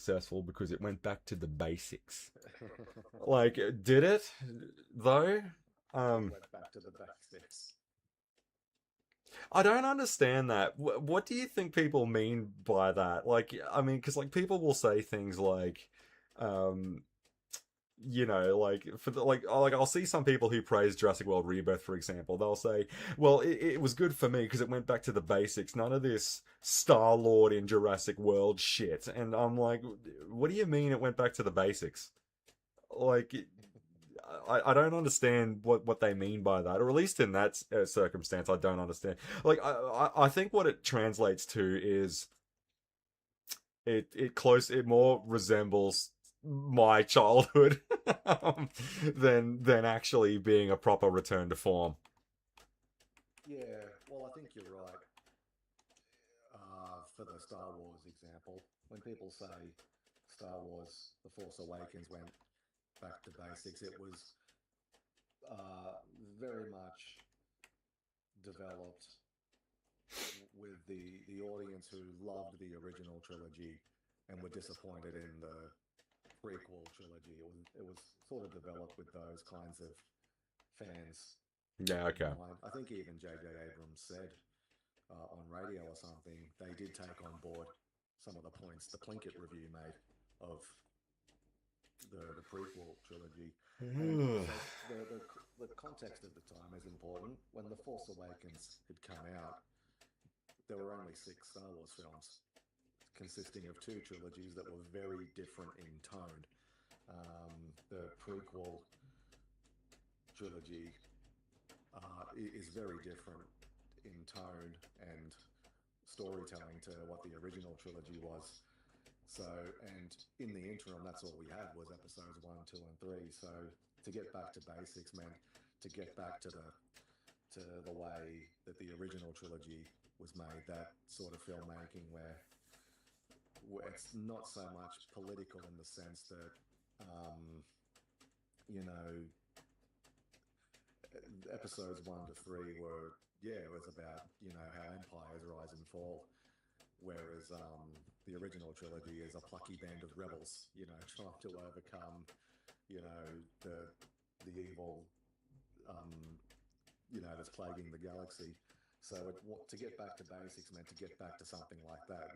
successful because it went back to the basics. Like, did it though? It Um, went back to the basics. I don't understand that. What do you think people mean by that? Like, I mean, because like people will say things like, um, like for the like I'll see some people who praise Jurassic World Rebirth, for example. They'll say, "Well, it was good for me because it went back to the basics. None of this Star Lord in Jurassic World shit." And I'm like, "What do you mean it went back to the basics?" Like, I don't understand what they mean by that, or at least in that circumstance, I don't understand. Like, I think what it translates to is it more resembles my childhood than actually being a proper return to form. Yeah, well, I think you're right. For the Star Wars example, when people say Star Wars The Force Awakens went back to basics, it was uh, very much developed with the audience who loved the original trilogy and were disappointed in the prequel trilogy. It was sort of developed with those kinds of fans Yeah, in okay. mind. I think even J.J. Abrams said on radio or something they did take on board some of the points the Plinkett review made of the prequel trilogy. And so the context of the time is important. When The Force Awakens had come out, there were only 6 Star Wars films consisting of 2 trilogies that were very different in tone. The prequel trilogy is very different in tone and storytelling to what the original trilogy was. So, and in the interim, that's all we had was episodes 1, 2, and 3. So, to get back to basics meant to get back to the way that the original trilogy was made. That sort of filmmaking where it's not so much political in the sense that you know episodes 1 to 3 were, yeah, it was about how empires rise and fall, whereas the original trilogy is a plucky band of rebels, trying to overcome the evil that's plaguing the galaxy. So to get back to basics meant to get back to something like that,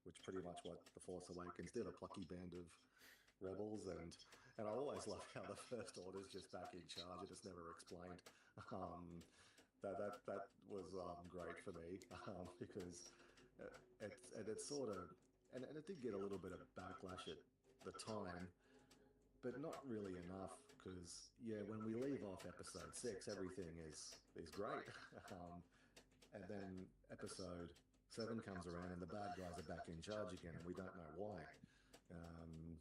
which pretty much what The Force Awakens did, a plucky band of rebels, and I always love how the First Order's just back in charge. It is never explained. Um, that was great for me because it's sort of and it did get a little bit of backlash at the time, but not really enough because yeah, when we leave off episode 6, everything is great, and then episode 7 comes around and the bad guys are back in charge again, and we don't know why. Um,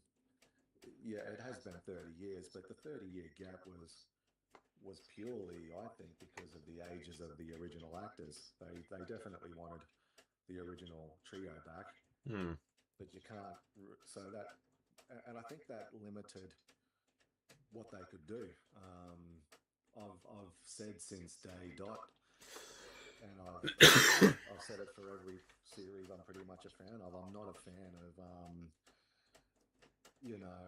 yeah, it has been 30 years, but the 30-year gap was purely, I think, because of the ages of the original actors. They definitely wanted the original trio back, Hmm. but you can't. So that, and I think that limited what they could do. I've said since day dot, and I've said it for every series I'm pretty much a fan of. I'm not a fan of you know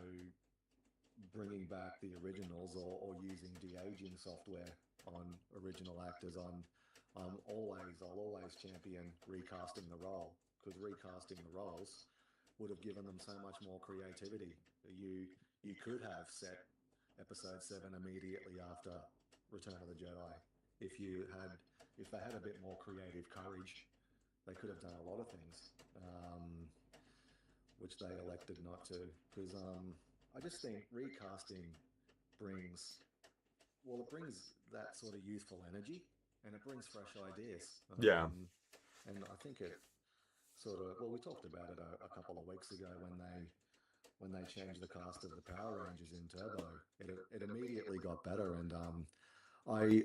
bringing back the originals or using de-aging software on original actors. I'll always champion recasting the role, because recasting the roles would have given them so much more creativity. You could have set episode 7 immediately after Return of the Jedi. If you had if they had a bit more creative courage, they could have done a lot of things, which they elected not to. Because I just think recasting brings it brings that sort of youthful energy, and it brings fresh ideas. Yeah. And I think it sort of, well, we talked about it a couple of weeks ago when they changed the cast of the Power Rangers in Turbo. It immediately got better, and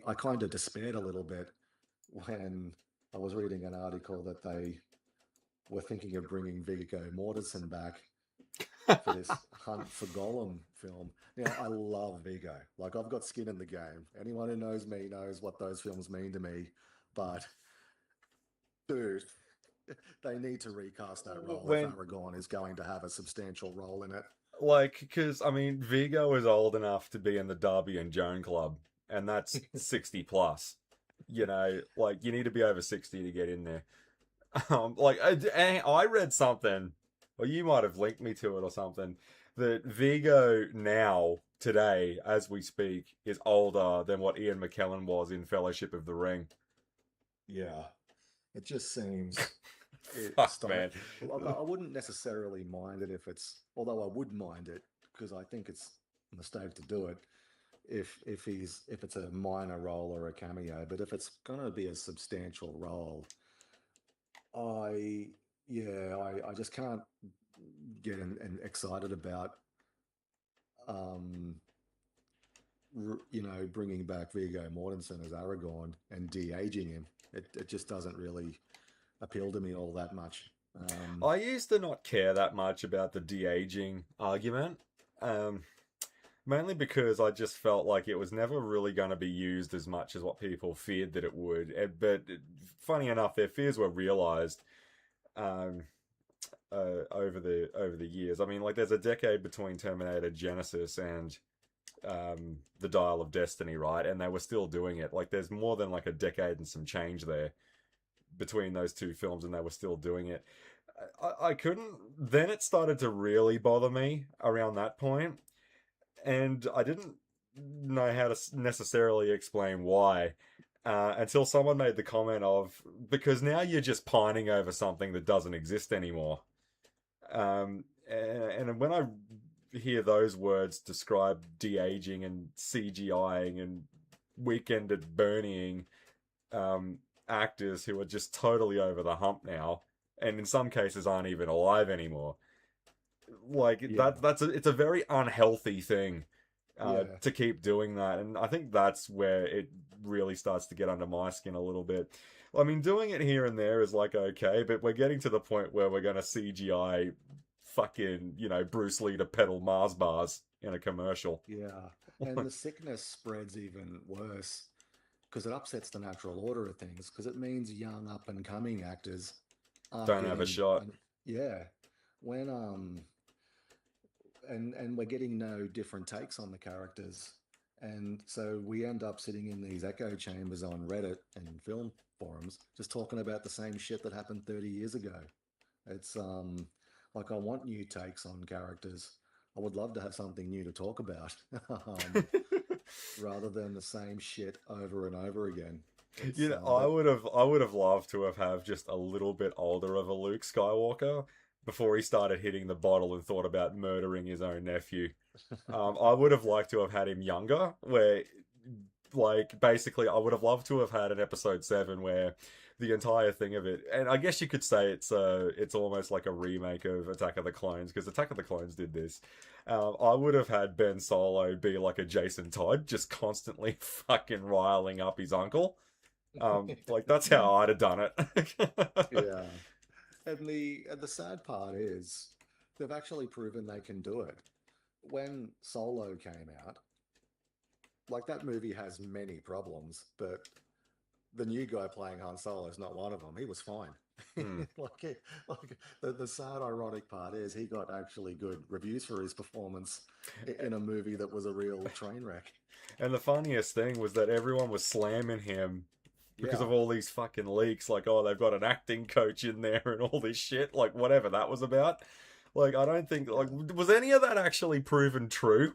I kind of despaired a little bit when I was reading an article that they were thinking of bringing Viggo Mortensen back for this Hunt for Gollum film. Now, I love Vigo. Like, I've got skin in the game. Anyone who knows me knows what those films mean to me. But, dude, They need to recast that role if when Aragorn is going to have a substantial role in it. like because I mean Vigo is old enough to be in the Darby and Joan Club, and that's 60 plus. You know, like you need to be over 60 to get in there. Like I read something, or you might have linked me to it or something, that Vigo now today, as we speak, is older than what Ian McKellen was in Fellowship of the Ring. Yeah, it just seems it Fuck start. man. Look, I wouldn't necessarily mind it if it's, although I would mind it because I think it's a mistake to do it if it's a minor role or a cameo. But if it's gonna be a substantial role, I I just can't get excited about um bringing back Viggo Mortensen as Aragorn and de-aging him. It just doesn't really appeal to me all that much. I used to not care that much about the de-aging argument. Um, Mainly because I just felt like it was never really going to be used as much as what people feared that it would. But funny enough, their fears were realized um, over the years. I mean, like there's a decade between Terminator Genesis and the Dial of Destiny, right? And they were still doing it. Like there's more than like a decade and some change there between those two films, and they were still doing it. I couldn't. Then it started to really bother me around that point, and I didn't know how to necessarily explain why until someone made the comment of because now you're just pining over something that doesn't exist anymore. And when I hear those words describe de aging and CGIing and weekend at Bernieing um, actors who are just totally over the hump now, and in some cases aren't even alive anymore. Like Yeah, it's a very unhealthy thing yeah, to keep doing that, and I think that's where it really starts to get under my skin a little bit. I mean, doing it here and there is like okay, but we're getting to the point where we're gonna CGI fucking Bruce Lee to pedal Mars bars in a commercial. yeah. And the sickness spreads even worse because it upsets the natural order of things because it means young up and coming actors aren't Don't have a getting shot. an, yeah, when and we're getting no different takes on the characters. And so we end up sitting in these echo chambers on Reddit and film forums just talking about the same shit that happened 30 years ago. It's like I want new takes on characters. I would love to have something new to talk about, rather than the same shit over and over again. You It's know, but I would have loved to have just a little bit older of a Luke Skywalker before he started hitting the bottle and thought about murdering his own nephew. I would have liked to have had him younger, where like basically I would have loved to have had an episode 7 where the entire thing of it, and I guess you could say it's almost like a remake of Attack of the Clones because Attack of the Clones did this. I would have had Ben Solo be like a Jason Todd, just constantly fucking riling up his uncle. Like that's how I'd have done it. yeah. And the sad part is they've actually proven they can do it. When Solo came out, like that movie has many problems, but the new guy playing Han Solo is not one of them. He was fine. Hmm. Like the sad ironic part is he got actually good reviews for his performance in a movie that was a real train wreck. And the funniest thing was that everyone was slamming him because Yeah. of all these fucking leaks. Like, oh, they've got an acting coach in there and all this shit. Like, whatever that was about. Like, I don't think like Yeah. was any of that actually proven true?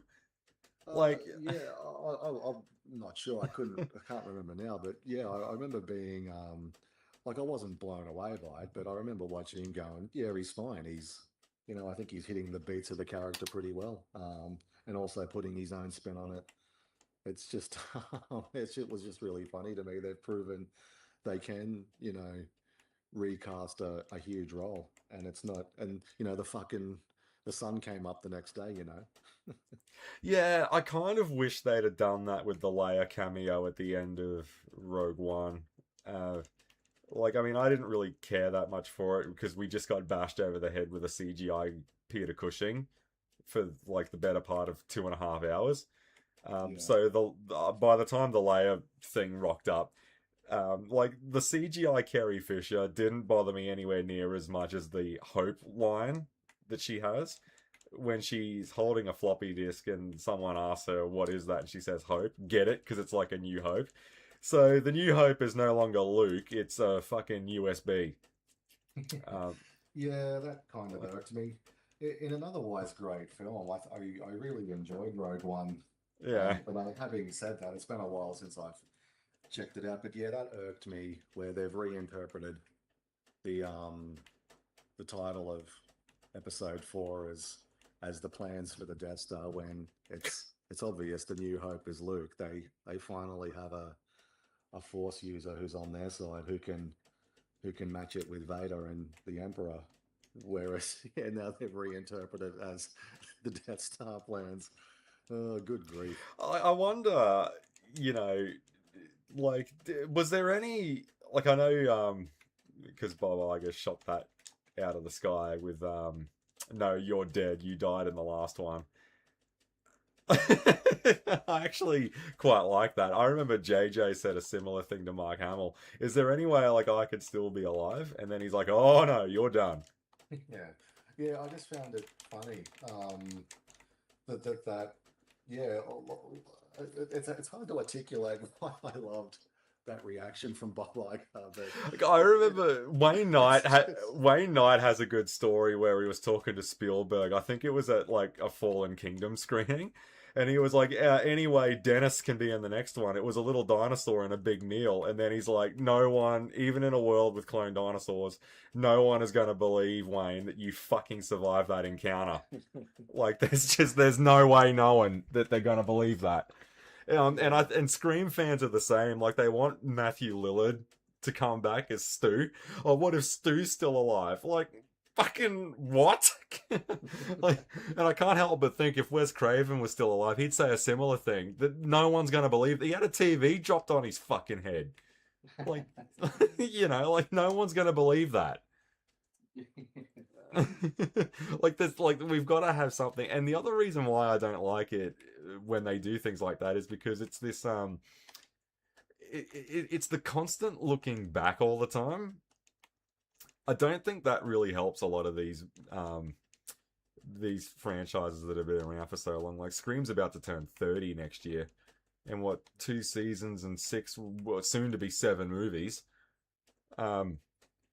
Like, Yeah, I'm not sure. I can't remember now, but yeah, I remember being like I wasn't blown away by it, but I remember watching him going, yeah, he's fine. I think he's hitting the beats of the character pretty well, and also putting his own spin on it. It's just, it was just really funny to me. They've proven they can, recast a huge role, and it's not, and the sun came up the next day. yeah, I kind of wish they'd have done that with the Leia cameo at the end of Rogue One. Uh, like, I mean, I didn't really care that much for it because we just got bashed over the head with a CGI Peter Cushing for like the better part of 2.5 hours. Yeah. So by the time the Leia thing rocked up, Like the CGI Carrie Fisher didn't bother me anywhere near as much as the Hope line that she has when she's holding a floppy disk and someone asks her, "What is that?" and she says, "Hope." Get it? Because it's like a New Hope. So the New Hope is no longer Luke, it's a fucking USB. Um, Yeah, that kind of irked me. In an otherwise great film, I really enjoyed Rogue One. yeah. Having said that, it's been a while since I've checked it out. But yeah, that irked me where they've reinterpreted the um the title of episode 4 as the plans for the Death Star when it's obvious the New Hope is Luke. They finally have a Force user who's on their side who can match it with Vader and the Emperor. Whereas yeah, now they've reinterpreted as the Death Star plans. Oh, good grief. I wonder, you know, like, was there any, like, I know, because Bob Iger shot that out of the sky with, no, you're dead, you died in the last one. I actually quite like that. I remember JJ said a similar thing to Mark Hamill. Is there any way like I could still be alive? And then he's like, "Oh no, you're done." Yeah, yeah. I just found it funny. That yeah. It's hard to articulate why I loved that reaction from Bob Iger, but Like, I it, remember it's just Wayne Knight has a good story where he was talking to Spielberg. I think it was at like a Fallen Kingdom screening, and he was like, "Anyway, Dennis can be in the next one." It was a little dinosaur and a big meal, and then he's like, "No one, even in a world with clone dinosaurs, no one is going to believe Wayne that you fucking survived that encounter. Like, there's no way knowing that they're going to believe that." yeah. And Scream fans are the same. Like they want Matthew Lillard to come back as Stu. Or what if Stu's still alive? Like fucking what? Like, and I can't help but think if Wes Craven was still alive, he'd say a similar thing that no one's gonna believe. He had a TV dropped on his fucking head. Like, like no one's gonna believe that. Like this, like we've got to have something. And the other reason why I don't like it when they do things like that is because it's this it's the constant looking back all the time. I don't think that really helps a lot of these franchises that have been around for so long. Like Scream's about to turn 30 next year, and what 2 seasons and soon to be 7 movies. Um,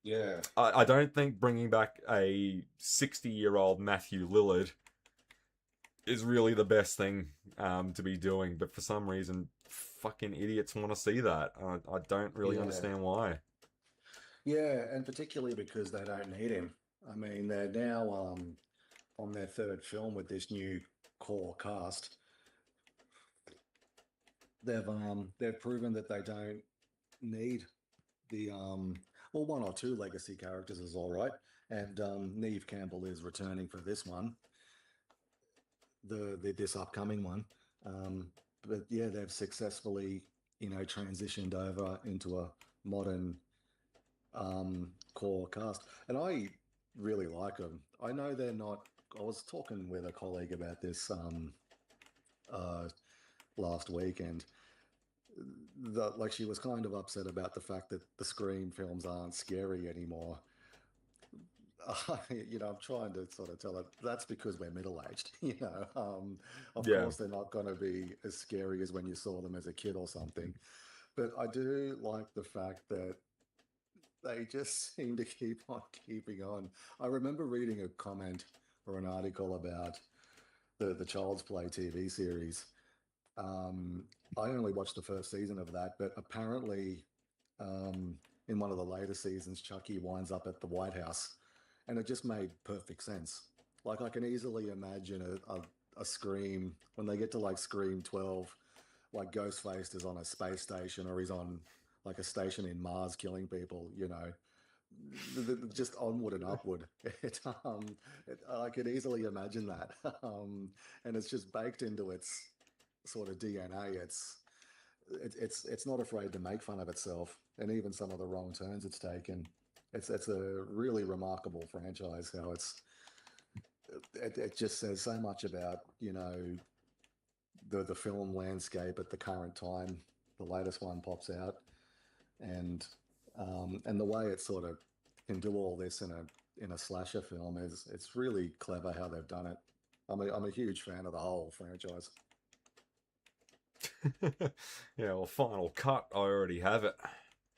Yeah, I don't think bringing back a 60-year-old Matthew Lillard is really the best thing to be doing, but for some reason, fucking idiots want to see that. I don't really yeah, understand why. yeah, and particularly because they don't need him. I mean, they're now on their third film with this new core cast. They've proven that they don't need the well, one or two legacy characters is all right, and Neve Campbell is returning for this one, the this upcoming one. Um, but yeah, they've successfully transitioned over into a modern core cast, and I really like them. I know they're not. I was talking with a colleague about this uh, last week, and like she was kind of upset about the fact that the Scream films aren't scary anymore. I'm trying to sort of tell her that's because we're middle aged. Of Yeah, course, they're not going to be as scary as when you saw them as a kid or something. But I do like the fact that they just seem to keep on keeping on. I remember reading a comment or an article about the Child's Play TV series. Um, I only watched the first season of that, but apparently, um, in one of the later seasons, Chucky winds up at the White House, and it just made perfect sense. Like I can easily imagine a Scream when they get to like Scream 12, like Ghostface is on a space station or he's on like a station in Mars killing people. Just onward and upward. I could easily imagine that, and it's just baked into its sort of DNA. It's not afraid to make fun of itself, and even some of the wrong turns it's taken. It's a really remarkable franchise. How it just says so much about the film landscape at the current time. The latest one pops out, and the way it sort of can do all this in a slasher film is it's really clever how they've done it. I'm a huge fan of the whole franchise. Yeah, well, Final Cut, I already have it.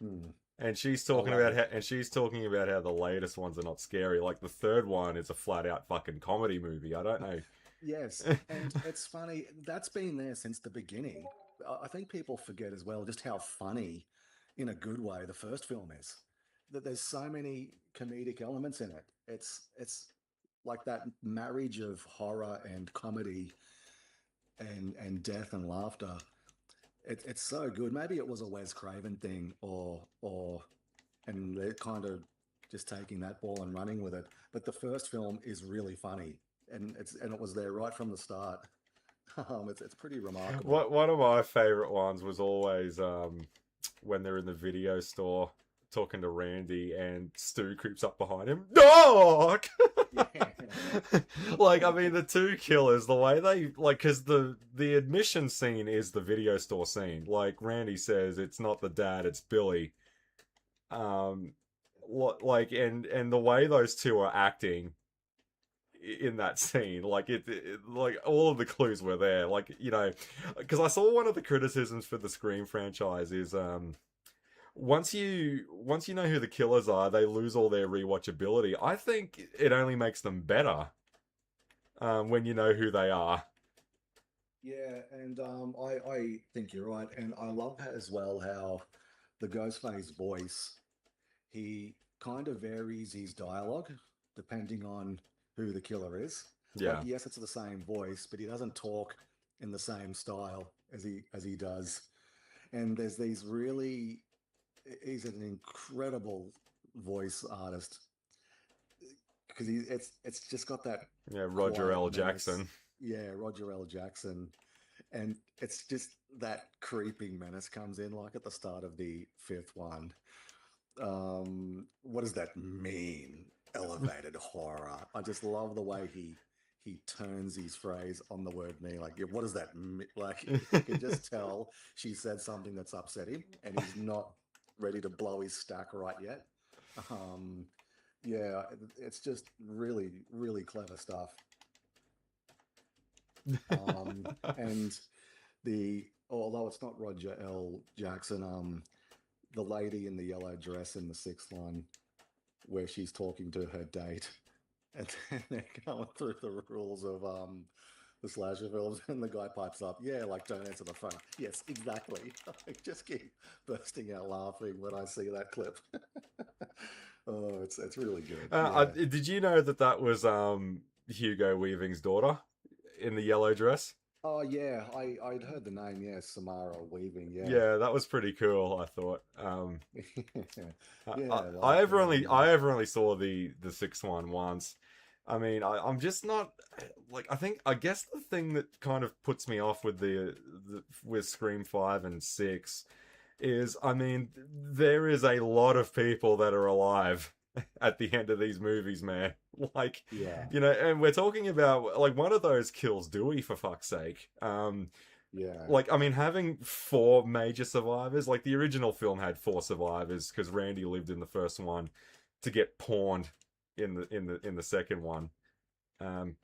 Hmm. And she's I talking love about it. how the latest ones are not scary. Like the third one is a flat out fucking comedy movie. I don't know. Yes, and it's funny that's been there since the beginning. I think people forget as well just how funny, in a good way, the first film is. That there's so many comedic elements in it. It's like that marriage of horror and comedy and death and laughter. It's so good. Maybe it was a Wes Craven thing, or and they're kind of just taking that ball and running with it. But the first film is really funny, and it was there right from the start. It's pretty remarkable. One of my favorite ones was always when they're in the video store talking to Randy and Stu creeps up behind him. Dog! Yeah. Like, I mean, the two killers, the way they, like, because the admission scene is the video store scene. Like, Randy says it's not the dad, it's Billy. Um, like, and the way those two are acting in that scene, like like all of the clues were there. Like, you know, because I saw one of the criticisms for the Scream franchise is once you know who the killers are, they lose all their rewatchability. I think it only makes them better when you know who they are. Yeah, and I think you're right, and I love as well how the Ghostface voice, he kind of varies his dialogue depending on who the killer is. Like, Yeah, yes, it's the same voice, but he doesn't talk in the same style as he does. And there's these really, he's an incredible voice artist because it's just got that yeah, Roger quiet L. menace. Jackson. Yeah, Roger L. Jackson, and it's just that creeping menace comes in like at the start of the fifth one. What does that mean? Elevated horror. I just love the way he turns his phrase on the word mean. Like, yeah, what does that mean? Like, you can just tell she said something that's upset him, and he's not ready to blow his stack right yet. Um, yeah, it's just really, really clever stuff. And the although it's not Roger L. Jackson, the lady in the yellow dress in the sixth one, where she's talking to her date, and then they're going through the rules of the slasher films, and the guy pipes up, "Yeah, like don't answer the phone." Yes, exactly. I just keep bursting out laughing when I see that clip. Oh, it's really good. Yeah. Did you know that that was Hugo Weaving's daughter in the yellow dress? Oh yeah, I'd heard the name. Yeah, Samara Weaving. Yeah. Yeah, that was pretty cool. I thought. Yeah, like I ever only saw the sixth one once. I mean, I'm just not like I guess the thing that kind of puts me off with the with Scream 5 and 6 is, I mean, there is a lot of people that are alive at the end of these movies, man. Like, yeah, you know, and we're talking about like one of those kills Dewey, for fuck's sake. yeah. Like, I mean, having four major survivors, like the original film had four survivors because Randy lived in the first one to get pawned in the second one. Um,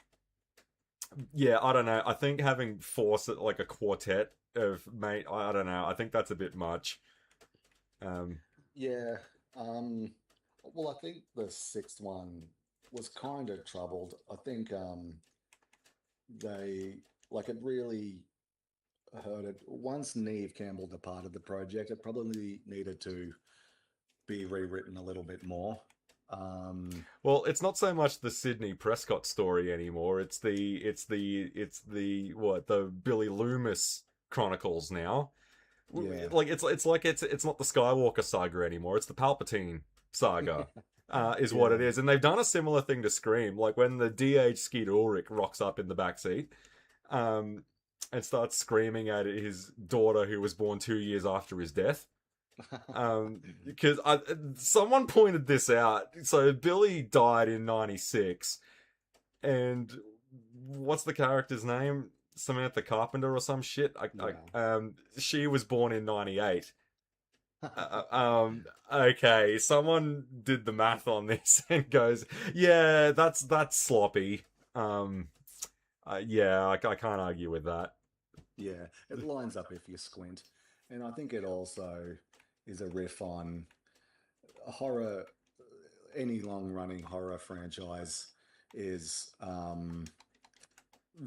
yeah, I don't know. I think having four, like a quartet of mate, I don't know. I think that's a bit much. Um, Yeah. Um, well, I think the sixth one was kind of troubled. I think they like it really hurt it. Once Neve Campbell departed the project, it probably needed to be rewritten a little bit more. Um, well, it's not so much the Sydney Prescott story anymore. It's the what the Billy Loomis Chronicles now. yeah. Like it's not the Skywalker saga anymore. It's the Palpatine saga, is what it Yeah. is. And they've done a similar thing to Scream. Like when the DH Skeet Ulrich rocks up in the backseat, um, and starts screaming at his daughter who was born 2 years after his death. Because someone pointed this out. So Billy died in '96, and what's the character's name? Samantha Carpenter or some shit. Yeah. She was born in '98. Okay, someone did the math on this and goes, yeah, that's sloppy. Um, yeah, I can't argue with that. Yeah, it lines up if you squint. And I think it also is a riff on horror. Any long-running horror franchise is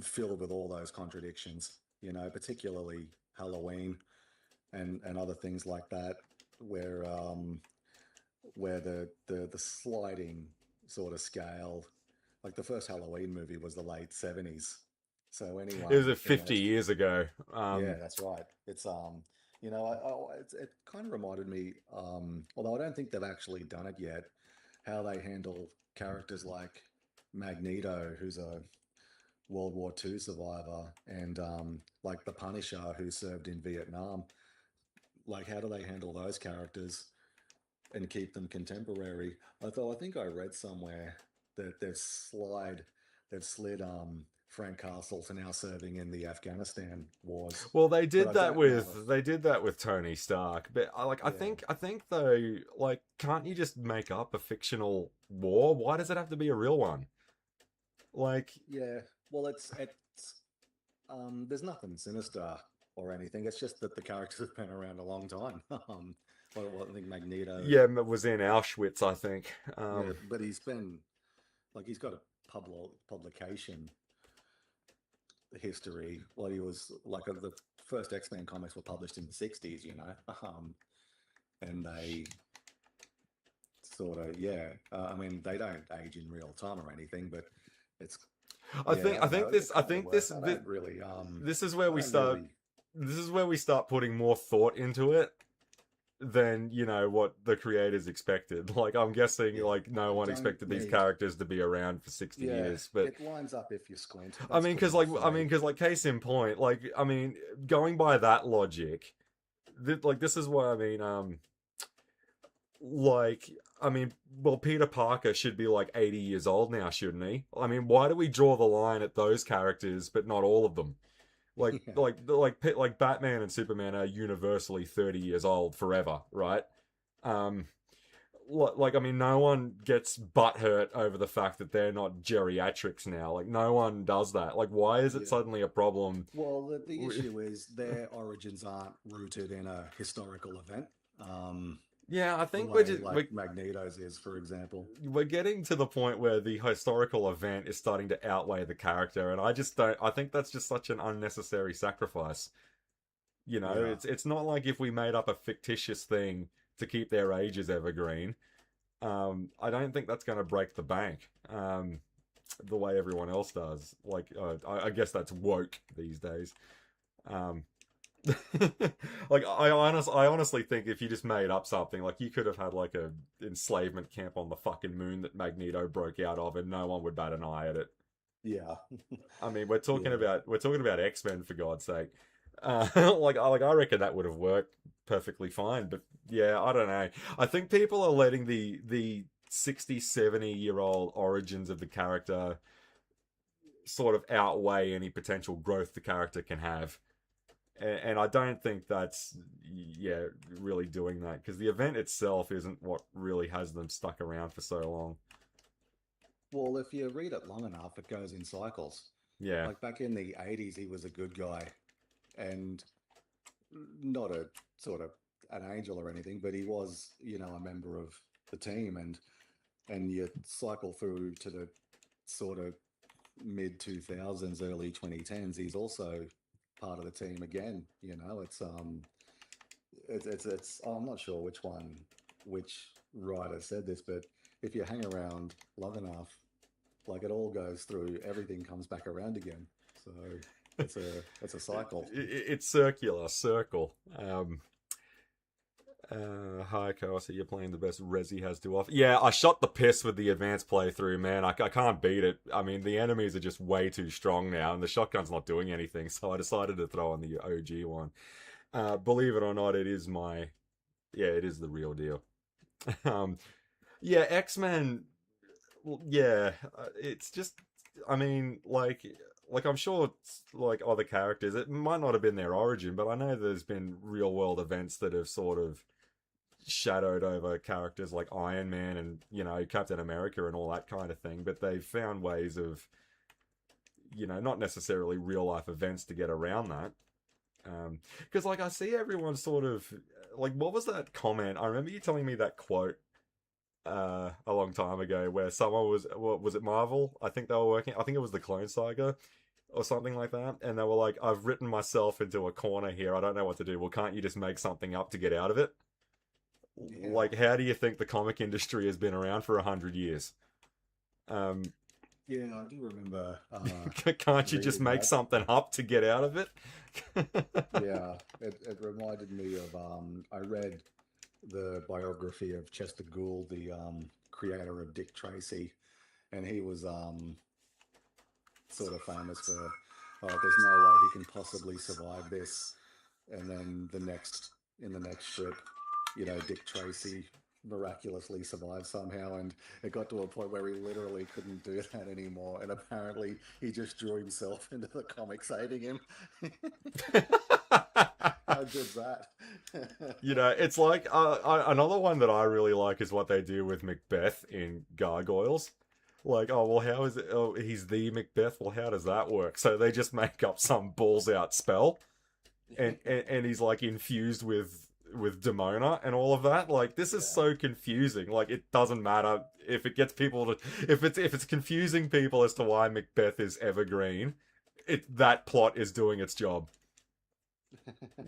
filled with all those contradictions, particularly Halloween and other things like that, where the sliding sort of scale, like the first Halloween movie was the late 70s. So It was anyone, 50 years ago. yeah, that's right. It's it kind of reminded me, although I don't think they've actually done it yet, how they handle characters like Magneto, who's a World War II survivor, and like the Punisher, who served in Vietnam. Like, how do they handle those characters and keep them contemporary? I think I read somewhere that they've slid Frank Castle to now serving in the Afghanistan wars, Well, but I don't know if they did that with Tony Stark, but yeah. I think though, like, can't you just make up a fictional war? Why does it have to be a real one? Like, Yeah, well, it's there's nothing sinister or anything. It's just that the characters have been around a long time. I think Magneto, yeah, it was in Auschwitz, I think. yeah, but he's been like he's got a publication history. Well, he was like the first X-Men comics were published in the '60s, and they sort of yeah. I mean, they don't age in real time or anything, but it's yeah. I don't know. It I kind of think works. I don't really this is where I we don't start. really This is where we start putting more thought into it than what the creators expected. Like, I'm guessing yeah. like no I one don't expected these need. characters to be around for 60 Yeah, years, but it lines up if you squint. That's because pretty much the way. case in point, like, going by that logic, this is why like, well, Peter Parker should be like 80 years old now, shouldn't he? Why do we draw the line at those characters but not all of them? Yeah, Like Batman and Superman are universally 30 years old forever, right? Um, no one gets butthurt over the fact that they're not geriatrics now. Like, no one does that. Like, why is it yeah. suddenly a problem? Well, the issue is their origins aren't rooted in a historical event. Um, Yeah, I the think way like Magneto's is, for example. we're getting to the point where the historical event is starting to outweigh the character, and I just don't. I think that's just such an unnecessary sacrifice. Yeah, It's not like if we made up a fictitious thing to keep their ages evergreen. I don't think that's going to break the bank. The way everyone else does. Like, I guess that's woke these days. Um, I honestly think if you just made up something, like, you could have had like a enslavement camp on the fucking moon that Magneto broke out of, and no one would bat an eye at it. yeah, yeah, We're talking about X-Men, for God's sake. I reckon that would have worked perfectly fine, but yeah, I don't know. I think people are letting the 60, 70-year old origins of the character sort of outweigh any potential growth the character can have. And I don't think that's, yeah, really doing that, because the event itself isn't what really has them stuck around for so long. Well, if you read it long enough, it goes in cycles. Yeah. Like back in the '80s, he was a good guy and not a sort of an angel or anything, but he was, a member of the team, and you cycle through to the sort of mid 2000s, early 2010s, he's also part of the team again. It's I'm not sure which writer said this, but if you hang around long enough, like it all goes through, everything comes back around again. So it's a cycle. It's circular, circle. Hi, Kawase, you're playing the best Resi has to offer. Yeah, I shot the piss with the advanced playthrough, man. I can't beat it. The enemies are just way too strong now, and the shotgun's not doing anything, so I decided to throw on the OG one. Believe it or not, it is the real deal. um, yeah, X-Men, well, yeah, it's just, I'm sure, like, other characters, it might not have been their origin, but I know there's been real world events that have sort of shadowed over characters like Iron Man and, Captain America and all that kind of thing, but they've found ways of, not necessarily real life events to get around that. Because, like, I see everyone sort of, like, what was that comment? I remember you telling me that quote a long time ago where someone was, what was it, Marvel? I think they were working, I think it was the Clone Saga or something like that. And they were like, I've written myself into a corner here. I don't know what to do. Well, can't you just make something up to get out of it? Yeah, Like, how do you think the comic industry has been around for 100 years? Um, yeah, I do remember can't you just reading make that. something up to get out of it? Yeah, it reminded me of I read the biography of Chester Gould, the creator of Dick Tracy, and he was sort of famous for, oh, there's no way he can possibly survive this. And then in the next strip, Dick Tracy miraculously survived somehow, and it got to a point where he literally couldn't do that anymore. And apparently, he just drew himself into the comics, hating him. How good's that? It's like another one that I really like is what they do with Macbeth in Gargoyles. Like, oh well, how is it? Oh, he's the Macbeth. Well, how does that work? So they just make up some balls out spell, and he's like infused with Demona and all of that. Like, this is Yeah. so confusing. Like, it doesn't matter if it gets people to if it's confusing people as to why Macbeth is evergreen. That plot is doing its job.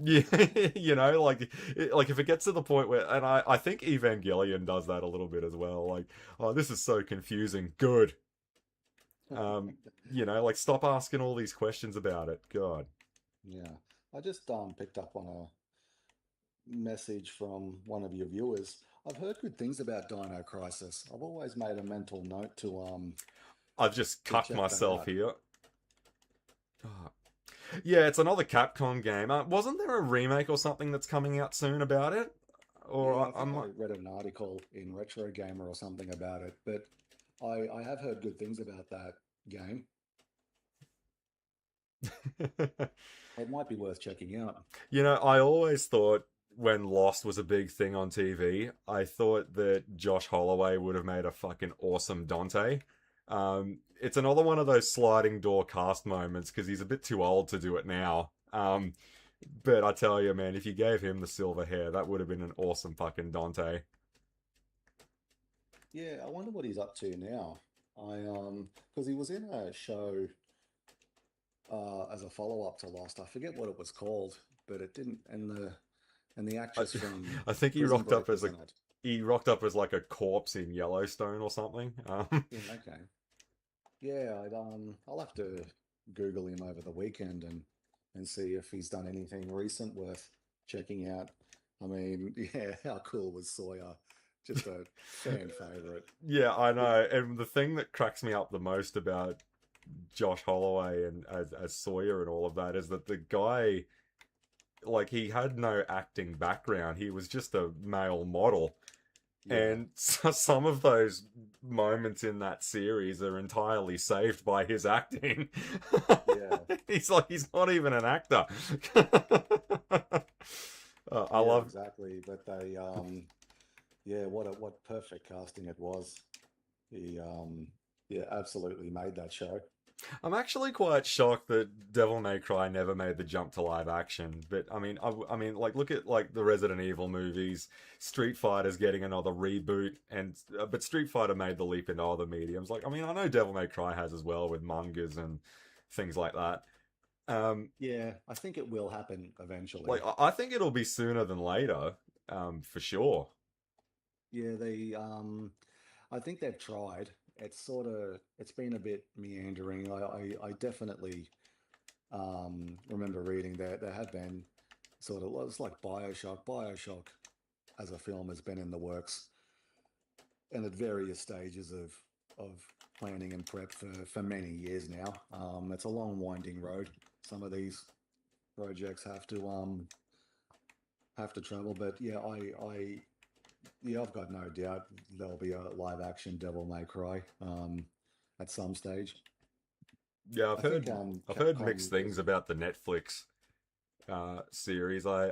Yeah, like if it gets to the point where, and I think Evangelion does that a little bit as well. Like, oh, this is so confusing. Good. Like, stop asking all these questions about it. God. Yeah. I just picked up on a message from one of your viewers. I've heard good things about Dino Crisis. I've always made a mental note I've just to cucked check that myself out. here. Oh. Yeah, it's another Capcom game. Wasn't there a remake or something that's coming out soon about it? Or Yeah, I I think I read an article in Retro Gamer or something about it, but I have heard good things about that game. might. It might be worth checking out. I always thought when Lost was a big thing on TV, I thought that Josh Holloway would have made a fucking awesome Dante. It's another one of those sliding door cast moments because he's a bit too old to do it now. But I tell you, man, if you gave him the silver hair, that would have been an awesome fucking Dante. Yeah, I wonder what he's up to now. Because he was in a show as a follow-up to Lost. I forget what it was called, but it didn't. And the I, actress from I think he Prison rocked up Break as was a in it. he rocked up as like a corpse in Yellowstone or something. Yeah, okay. Yeah, I'll have to Google him over the weekend and see if he's done anything recent worth checking out. I mean, yeah, how cool was Sawyer? Just a fan favorite. Yeah, I know. And the thing that cracks me up the most about Josh Holloway and as Sawyer and all of that is that the guy, like, he had no acting background. He was just a male model. Yeah, And some of those moments in that series are entirely saved by his acting. yeah, He's not even an actor. I yeah, love. exactly. But yeah, what perfect casting it was. He, yeah, absolutely made that show. I'm actually quite shocked that Devil May Cry never made the jump to live action. But I mean, like, look at like the Resident Evil movies. Street Fighter's getting another reboot, and but Street Fighter made the leap into other mediums. Like, I mean, I know Devil May Cry has as well with mangas and things like that. Um, Yeah, I think it will happen eventually. like, I think it'll be sooner than later, for sure. Yeah, I think they've tried. It's been a bit meandering. I definitely remember reading that there have been sort of, well, it's like Bioshock. Bioshock as a film has been in the works and at various stages of planning and prep for many years now. It's a long winding road. Some of these projects have to travel, but yeah, yeah, I've got no doubt there'll be a live action Devil May Cry at some stage. Yeah, I think I've heard mixed Capcom things was about the Netflix. series. I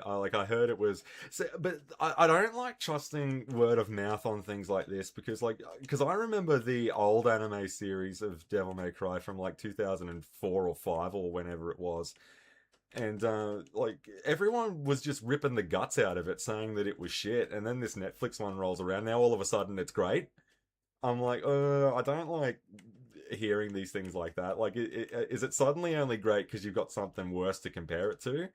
heard it was, so, but I don't like trusting word of mouth on things like this because I remember the old anime series of Devil May Cry from like 2004 or 5 or whenever it was, and like everyone was just ripping the guts out of it, saying that it was shit, and then this Netflix one rolls around. Now all of a sudden it's great. I'm like, I don't like hearing these things like that. Like, is it suddenly only great because you've got something worse to compare it to?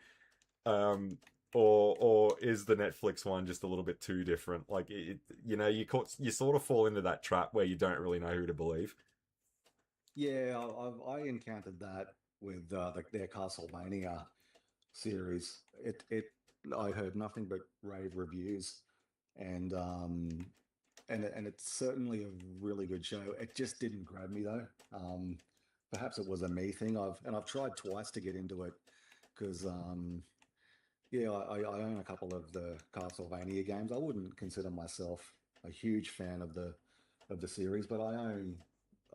Um, or is the Netflix one just a little bit too different? Like, you sort of fall into that trap where you don't really know who to believe. Yeah, I encountered that with their Castlevania series. I heard nothing but rave reviews, and it's certainly a really good show. It just didn't grab me though. Perhaps it was a me thing. I've tried twice to get into it because yeah, I own a couple of the Castlevania games. I wouldn't consider myself a huge fan of the series, but I own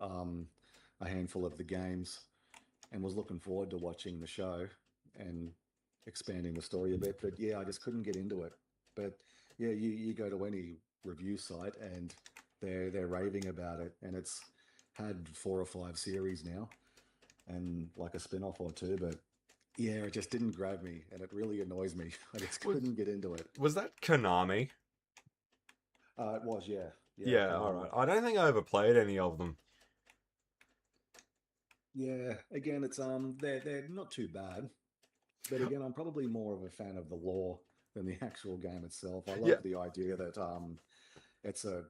um, a handful of the games and was looking forward to watching the show and expanding the story a bit. But yeah, I just couldn't get into it. But yeah, you go to any review site and they're raving about it, and it's had 4 or 5 series now and like a spin-off or two, but yeah, it just didn't grab me, and it really annoys me. I just Was couldn't get into it. was that Konami? It was, yeah, yeah, Yeah, all Konami. right. I don't think I ever played any of them. Yeah, again, it's they're not too bad, but again, I'm probably more of a fan of the lore than the actual game itself. I Yeah, love the idea that it's a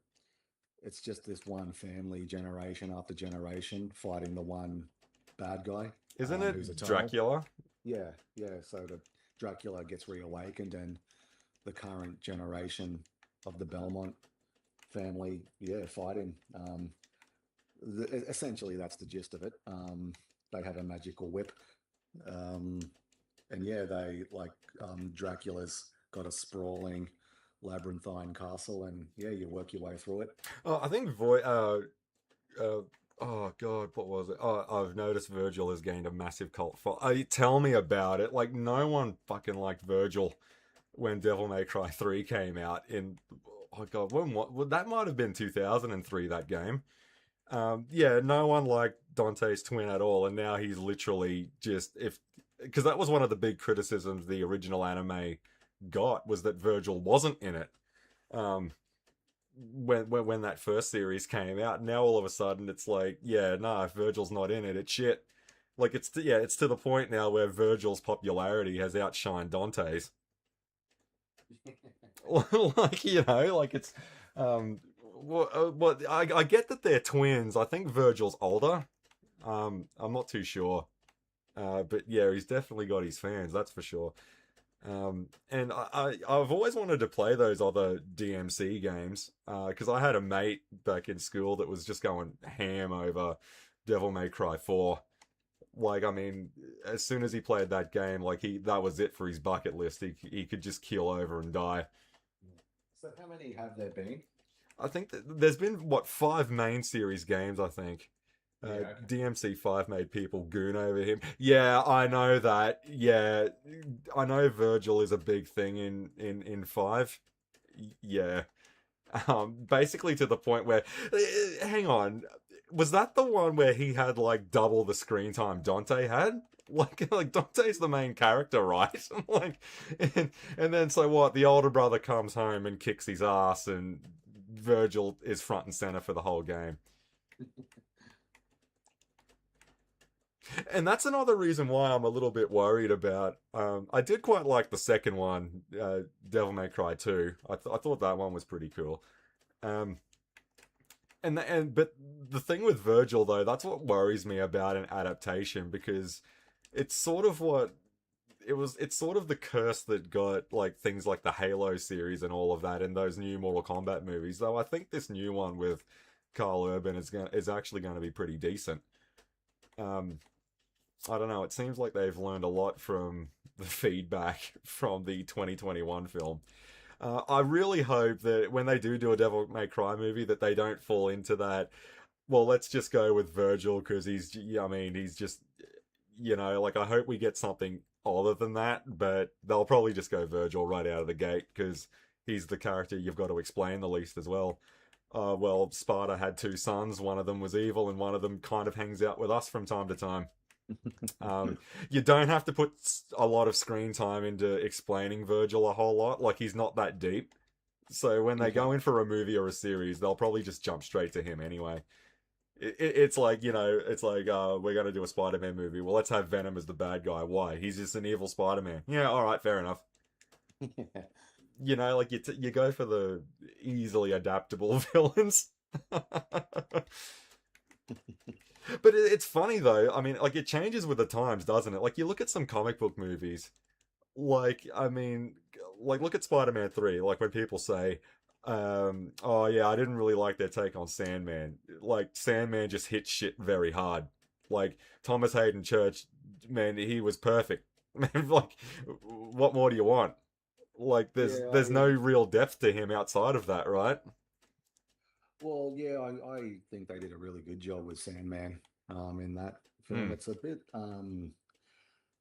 it's just this one family, generation after generation, fighting the one bad guy, isn't who's it eternal. Dracula? Yeah, yeah. So the Dracula gets reawakened, and the current generation of the Belmont family, yeah, fighting. Essentially, that's the gist of it. They have a magical whip, um, and yeah, they like Dracula's got a sprawling labyrinthine castle, and yeah, you work your way through it. Oh, I think uh, oh god, what was it? Oh, I've noticed Virgil has gained a massive cult following. Tell me about it. Like no one fucking liked Virgil when Devil May Cry 3 came out in oh god, when what well, that might have been 2003 that game. Yeah, no one liked Dante's twin at all, and now he's literally just if because that was one of the big criticisms the original anime got was that Virgil wasn't in it. Um, when that first series came out, now all of a sudden it's like, yeah, nah, if Virgil's not in it, it's shit. Like it's to the point now where Virgil's popularity has outshined Dante's. Like like it's what I get that they're twins. I think Virgil's older. I'm not too sure. But yeah, he's definitely got his fans, that's for sure. And I've always wanted to play those other DMC games because I had a mate back in school that was just going ham over Devil May Cry 4. Like, I mean, as soon as he played that game, like that was it for his bucket list. He could just keel over and die. So, how many have there been? I think that there's been what 5 main series games. I think Yeah, okay. DMC5 made people goon over him. Yeah, I know that. Yeah, I know Virgil is a big thing in 5. Yeah, basically to the point where, hang on, was that the one where he had like double the screen time Dante had? Like Dante's the main character, right? Like, and then so what? The older brother comes home and kicks his ass, and Virgil is front and center for the whole game. And that's another reason why I'm a little bit worried about. I did quite like the second one, Devil May Cry 2. I thought that one was pretty cool. Um, but the thing with Virgil though, that's what worries me about an adaptation because it's sort of what it was. It's sort of the curse that got like things like the Halo series and all of that in those new Mortal Kombat movies. Though I think this new one with Carl Urban is actually going to be pretty decent. Um, I don't know. It seems like they've learned a lot from the feedback from the 2021 film. I really hope that when they do a Devil May Cry movie, that they don't fall into that. Well, let's just go with Virgil because he's. I mean, he's just. like I hope we get something other than that, but they'll probably just go Virgil right out of the gate because he's the character you've got to explain the least as well. Well, Sparta had two sons. One of them was evil, and one of them kind of hangs out with us from time to time. Um, you don't have to put a lot of screen time into explaining Virgil a whole lot. Like, he's not that deep. So when they Okay. go in for a movie or a series, they'll probably just jump straight to him anyway. It's like, it's like, we're going to do a Spider Man movie. Well, let's have Venom as the bad guy. Why? He's just an evil Spider Man. Yeah, all right, fair enough. Like, you go for the easily adaptable villains. But it's funny, though. I mean, like, it changes with the times, doesn't it? Like, you look at some comic book movies, like, I mean, like, look at Spider-Man 3. Like, when people say, oh yeah, I didn't really like their take on Sandman. Like, Sandman just hit shit very hard. Like, Thomas Hayden Church, man, he was perfect. Man, like, what more do you want? Like, Yeah, there's no real depth to him outside of that, right? I think they did a really good job with Sandman in that film. Hmm. It's a bit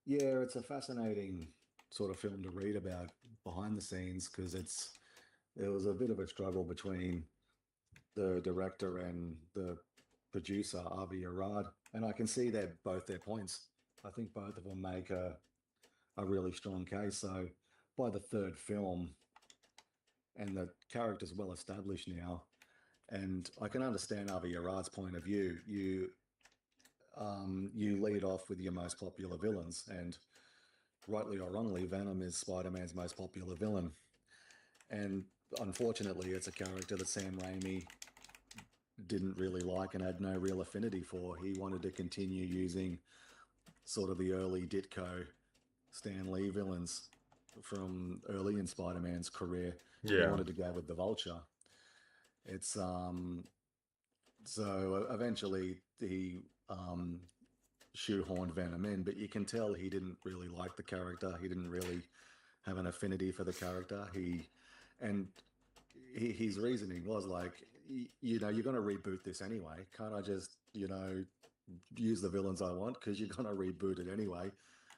yeah, it's a fascinating sort of film to read about behind the scenes because it was a bit of a struggle between the director and the producer, Avi Arad, and I can see both their points. I think both of them make a really strong case. So by the third film, and the character's well established now, and I can understand Avi Arad's point of view. You lead off with your most popular villains, and rightly or wrongly, Venom is Spider-Man's most popular villain. And unfortunately, it's a character that Sam Raimi didn't really like and had no real affinity for. He wanted to continue using sort of the early Ditko Stan Lee villains from early in Spider-Man's career. He Yeah. wanted to go with the Vulture. It's so eventually he shoehorned Venom in, but you can tell he didn't really like the character. He didn't really have an affinity for the character. And his reasoning was like, you're going to reboot this anyway. Can't I just, use the villains I want because you're going to reboot it anyway,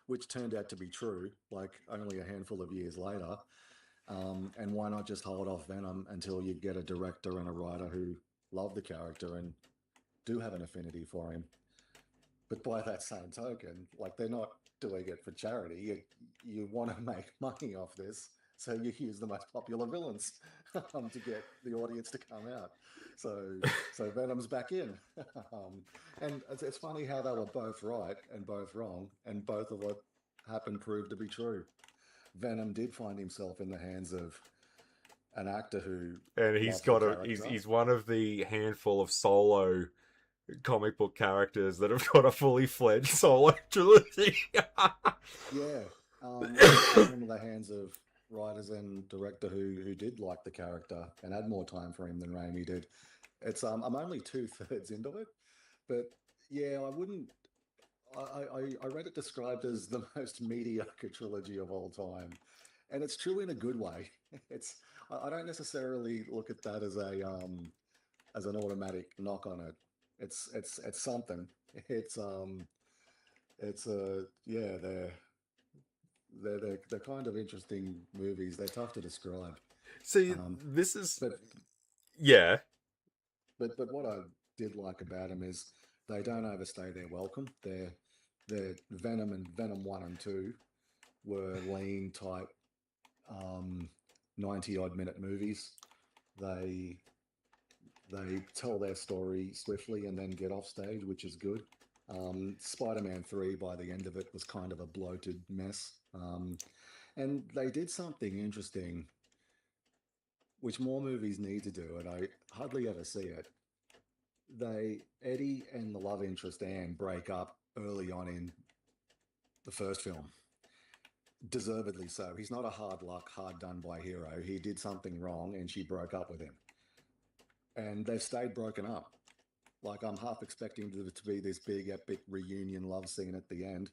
which turned out to be true. Like only a handful of years later. And why not just hold off Venom until you get a director and a writer who love the character and do have an affinity for him? But by that same token, like they're not doing it for charity. You want to make money off this, so you use the most popular villains to get the audience to come out. So so Venom's back in, and it's funny how they were both right and both wrong, and both of what happened proved to be true. Venom did find himself in the hands of an actor who And loves the he's character. one of the handful of solo comic book characters that have got a fully fledged solo trilogy. Yeah, and he's in the hands of writers and director who did like the character and had more time for him than Raimi did. It's I'm only two-thirds into it, but yeah, I wouldn't. I read it described as the most mediocre trilogy of all time, and it's true in a good way. It's I don't necessarily look at that as an automatic knock on it. It's something. It's it's yeah, they're kind of interesting movies. They're tough to describe. See, Um, this is but yeah, but what I did like about them is they don't overstay their welcome. They're Venom and Venom 1 and 2 were lean type 90 odd minute movies. They they tell their story swiftly and then get off stage, which is good. Spider-Man 3 by the end of it was kind of a bloated mess. And they did something interesting which more movies need to do, and I hardly ever see it. Eddie and the love interest Anne break up early on in the first film. Deservedly so. He's not a hard luck, hard done by hero. He did something wrong and she broke up with him. And they've stayed broken up. Like I'm half expecting to be this big epic reunion love scene at the end,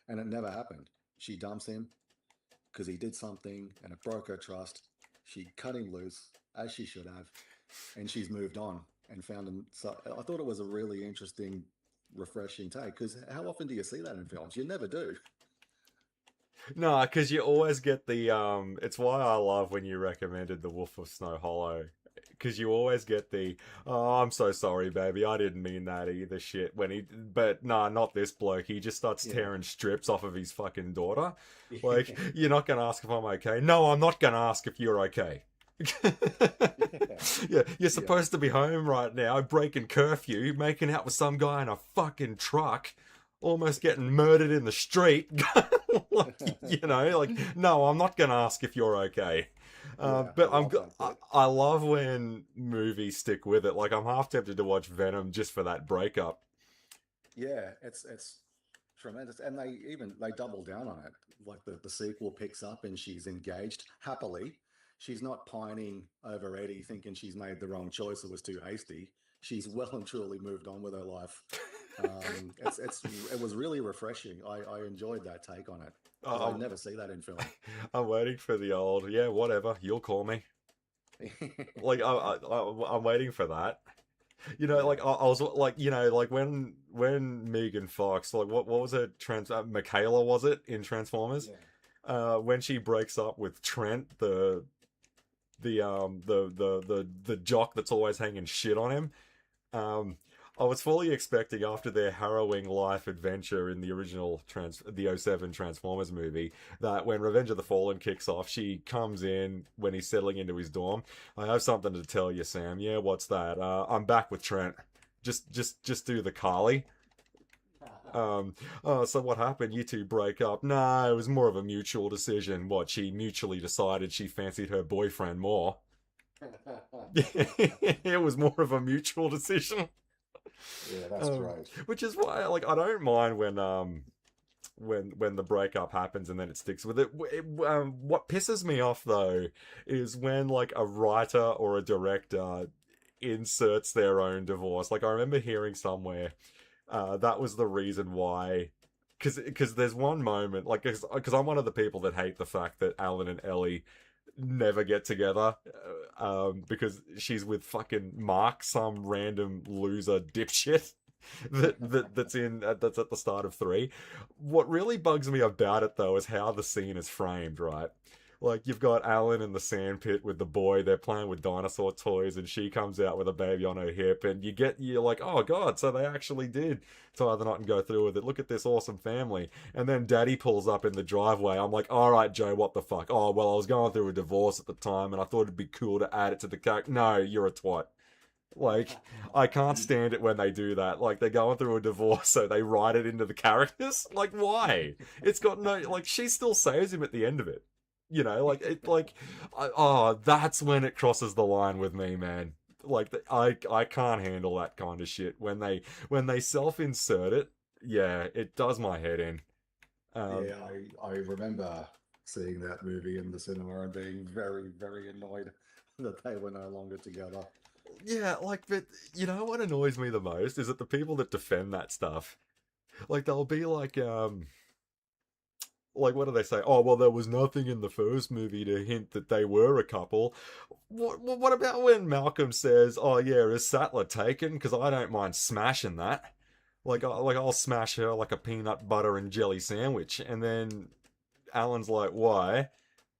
and it never happened. She dumps him because he did something and it broke her trust. She cut him loose, as she should have, and she's moved on and found him. So I thought it was a really interesting refreshing take because how often do you see that in films? You never do. No, because you always get the It's why I love when you recommended The Wolf of Snow Hollow. Because you always get the, oh, I'm so sorry, baby, I didn't mean that either. Shit, but nah, not this bloke. He just starts Yeah. tearing strips off of his fucking daughter. Like, you're not gonna ask if I'm okay. No, I'm not gonna ask if you're okay. Yeah. Yeah, you're Yeah. supposed to be home right now, breaking curfew, making out with some guy in a fucking truck, almost getting murdered in the street. Like, no, I'm not gonna ask if you're okay. Yeah. I But love that bit. I love when movies stick with it. Like, I'm half tempted to watch Venom just for that breakup. Yeah, it's tremendous, and they double down on it. Like the sequel picks up, and she's engaged happily. She's not pining over Eddie, thinking she's made the wrong choice or was too hasty. She's well and truly moved on with her life. It was really refreshing. I enjoyed that take on it because I I'm, never see that in film. I'm waiting for the old, yeah, whatever, you'll call me. Like, I'm waiting for that. Like, Yeah, I was like, like when Megan Fox, like, what was it? Michaela, was it, in Transformers? yeah, When she breaks up with Trent, the jock that's always hanging shit on him. Um, I was fully expecting, after their harrowing life adventure in the original the '07 Transformers movie, that when Revenge of the Fallen kicks off, she comes in when he's settling into his dorm. I have something to tell you, Sam. Yeah, what's that? I'm back with Trent. Just do the Carly. Oh, so what happened? You two break up? Nah, it was more of a mutual decision. What, she mutually decided she fancied her boyfriend more. It was more of a mutual decision. yeah. That's Um, great. which is why, like, I don't mind when the breakup happens and then it sticks with it. What pisses me off though is when, like, a writer or a director inserts their own divorce. Like, I remember hearing somewhere that was the reason why. Because there's one moment, like, because I'm one of the people that hate the fact that Alan and Ellie never get together, because she's with fucking Mark, some random loser dipshit that's at the start of three. What really bugs me about it though is how the scene is framed, right? Like, you've got Alan in the sandpit with the boy, they're playing with dinosaur toys, and she comes out with a baby on her hip, and you're like, oh god, so they actually did tie the knot and go through with it. Look at this awesome family. And then Daddy pulls up in the driveway. I'm like, all right, Joe, what the fuck? Oh, well, I was going through a divorce at the time, and I thought it'd be cool to add it to the character. No, you're a twat. Like, I can't stand it when they do that. Like, they're going through a divorce, so they write it into the characters. Like, why? It's got no, like, she still saves him at the end of it. That's when it crosses the line with me, man. Like, I can't handle that kind of shit when they self insert it. Yeah, it does my head in. Um, Yeah, I remember seeing that movie in the cinema and being very, very annoyed that they were no longer together. yeah, like, but you know what annoys me the most is that the people that defend that stuff, like, they'll be like, what do they say? Oh, well, there was nothing in the first movie to hint that they were a couple. What about when Malcolm says, "Oh yeah, is Sattler taken? Because I don't mind smashing that. I'll smash her like a peanut butter and jelly sandwich." And then Alan's like, "Why?"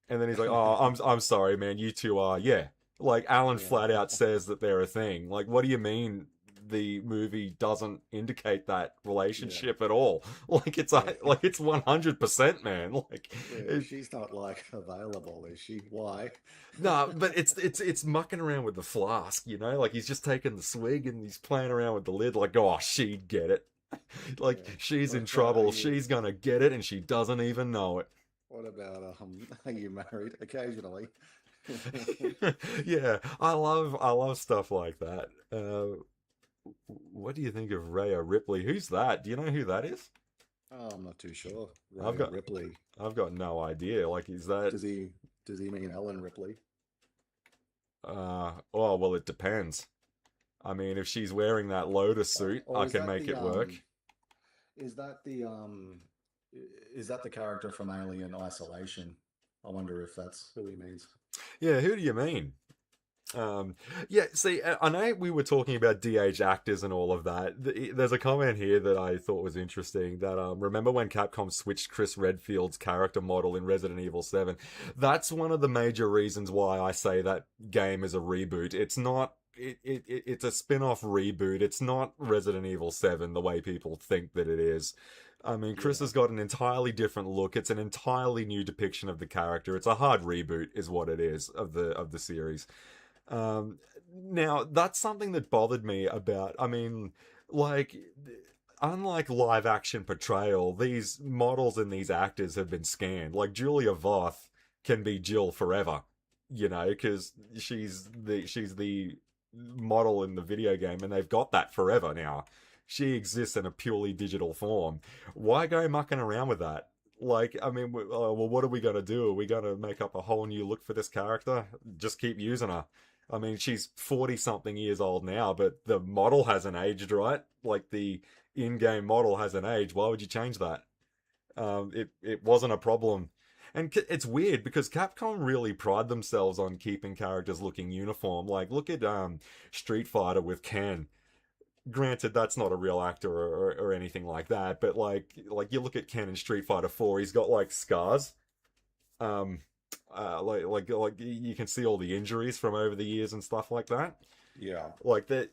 And then he's like, "Oh, I'm sorry, man. You two are, yeah." Like, Alan Yeah, flat out says that they're a thing. Like, what do you mean the movie doesn't indicate that yeah, relationship at all? Like, yeah, it's 100%, man. Like, yeah. it, She's not like available, is she? Why? no, but it's mucking around with the flask, you know? Like, he's just taking the swig and he's playing around with the lid. Like, oh, she'd get it. Like, Yeah. she's What in about are trouble. you? She's gonna get it, and she doesn't even know it. What about are you married occasionally? Yeah, I love stuff like that. What do you think of Rhea Ripley? Who's that? Do you know who that is? Oh, I'm not too sure. I've Rhea got Ripley. I've got no idea. Like, is that? Does he does he mean Ellen Ripley? Oh, well, it depends. I mean, if she's wearing that Lotus suit, Or I can make it work. is that is that the character from Alien Isolation? I wonder if that's who he means. Yeah, who do you mean? Um, yeah, see, I know we were talking about DH actors and all of that. There's a comment here that I thought was interesting. That remember when Capcom switched Chris Redfield's character model in Resident Evil 7? That's one of the major reasons why I say that game is a reboot. It's not. It's a spin-off reboot. It's not Resident Evil 7 the way people think that it is. I mean, Chris Yeah, has got an entirely different look. It's an entirely new depiction of the character. It's a hard reboot, is what it is of the series. Um, Now, that's something that bothered me about. I mean, like, unlike live action portrayal, these models and these actors have been scanned. Like, Julia Voth can be Jill forever, you know, because she's the model in the video game, and they've got that forever now. She exists in a purely digital form. Why go mucking around with that? Like, I mean, well, what are we gonna do? Are we gonna make up a whole new look for this character? Just keep using her. I mean, she's 40 something years old now, but the model hasn't aged, right? Like the in game model hasn't aged. Why would you change that? It wasn't a problem. And it's weird because Capcom really pride themselves on keeping characters looking uniform. Like, look at Street Fighter with Ken. Granted, that's not a real actor or anything like that, but like you look at Ken in Street Fighter 4, he's got like scars. Um, like you can see all the injuries from over the years and stuff like that. yeah. Like the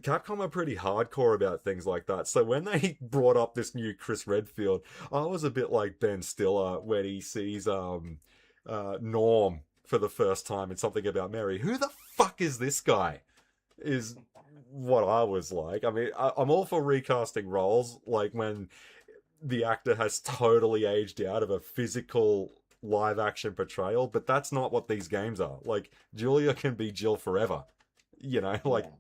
Capcom are pretty hardcore about things like that. So when they brought up this new Chris Redfield, I was a bit like Ben Stiller when he sees Norm for the first time in Something About Mary. Who the fuck is this guy? Is what I was like. I mean, I'm all for recasting roles, like when the actor has totally aged out of a physical live action portrayal, but that's not what these games are. Like, Julia can be Jill forever. You know, like, Yeah.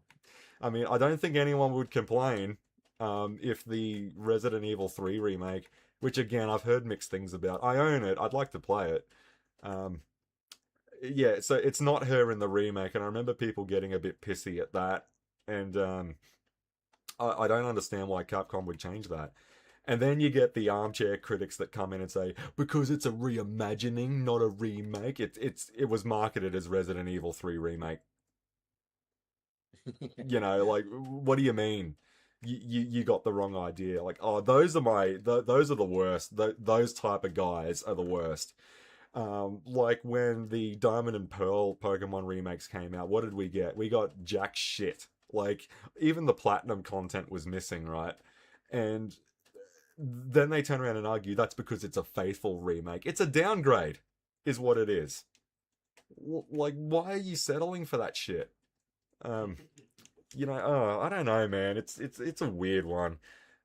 I mean, I don't think anyone would complain if the Resident Evil 3 remake, which again, I've heard mixed things about, I own it, I'd like to play it. Um, yeah, so it's not her in the remake, and I remember people getting a bit pissy at that. And I don't understand why Capcom would change that. And then you get the armchair critics that come in and say, because it's a reimagining, not a remake. It was marketed as Resident Evil 3 remake. You know, like, what do you mean? You got the wrong idea. Like, oh, those are the worst. Those type of guys are the worst. Like when the Diamond and Pearl Pokemon remakes came out, what did we get? We got jack shit. Like, even the platinum content was missing, right? And then they turn around and argue that's because it's a faithful remake. It's a downgrade, is what it is. Like, why are you settling for that shit? Um, I don't know, man. It's a weird one.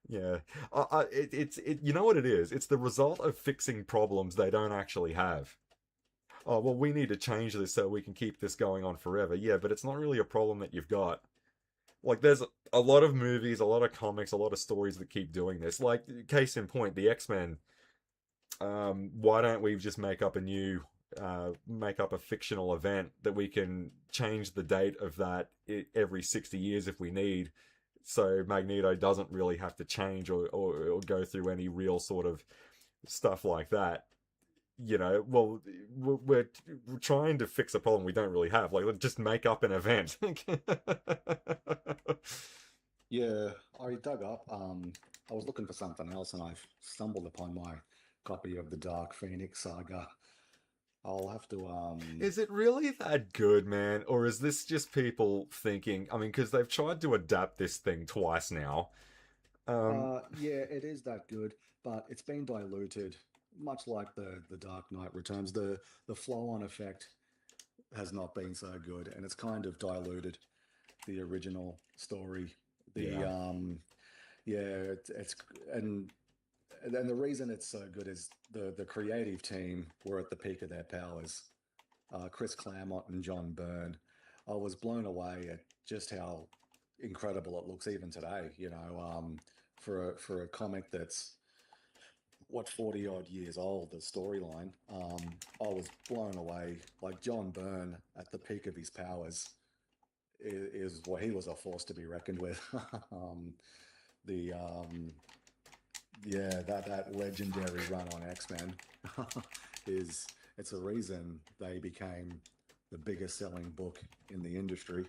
Yeah, you know what it is? It's the result of fixing problems they don't actually have. Oh well, we need to change this so we can keep this going on forever. Yeah, but it's not really a problem that you've got. Like, there's a lot of movies, a lot of comics, a lot of stories that keep doing this. Like, case in point, the X-Men. Why don't we just make up a fictional event that we can change the date of that every 60 years if we need, so Magneto doesn't really have to change or go through any real sort of stuff like that. Well, we're trying to fix a problem we don't really have. Like, let's just make up an event. Yeah, I dug up. I was looking for something else, and I've stumbled upon my copy of the Dark Phoenix saga. I'll have to. Is it really that good, man? Or is this just people thinking? I mean, because they've tried to adapt this thing twice now. Um, Yeah, it is that good, but it's been diluted, much like the Dark Knight Returns. The flow-on effect has not been so good, and it's kind of diluted the original story. The yeah, Yeah, it's and and the reason it's so good is the creative team were at the peak of their powers. Chris Claremont and John Byrne. I was blown away at just how incredible it looks even today. For a comic that's what 40 odd years old, the storyline. I was blown away. Like John Byrne at the peak of his powers is what he was a force to be reckoned with. The Yeah, that legendary run on X-Men is it's a reason they became the biggest selling book in the industry.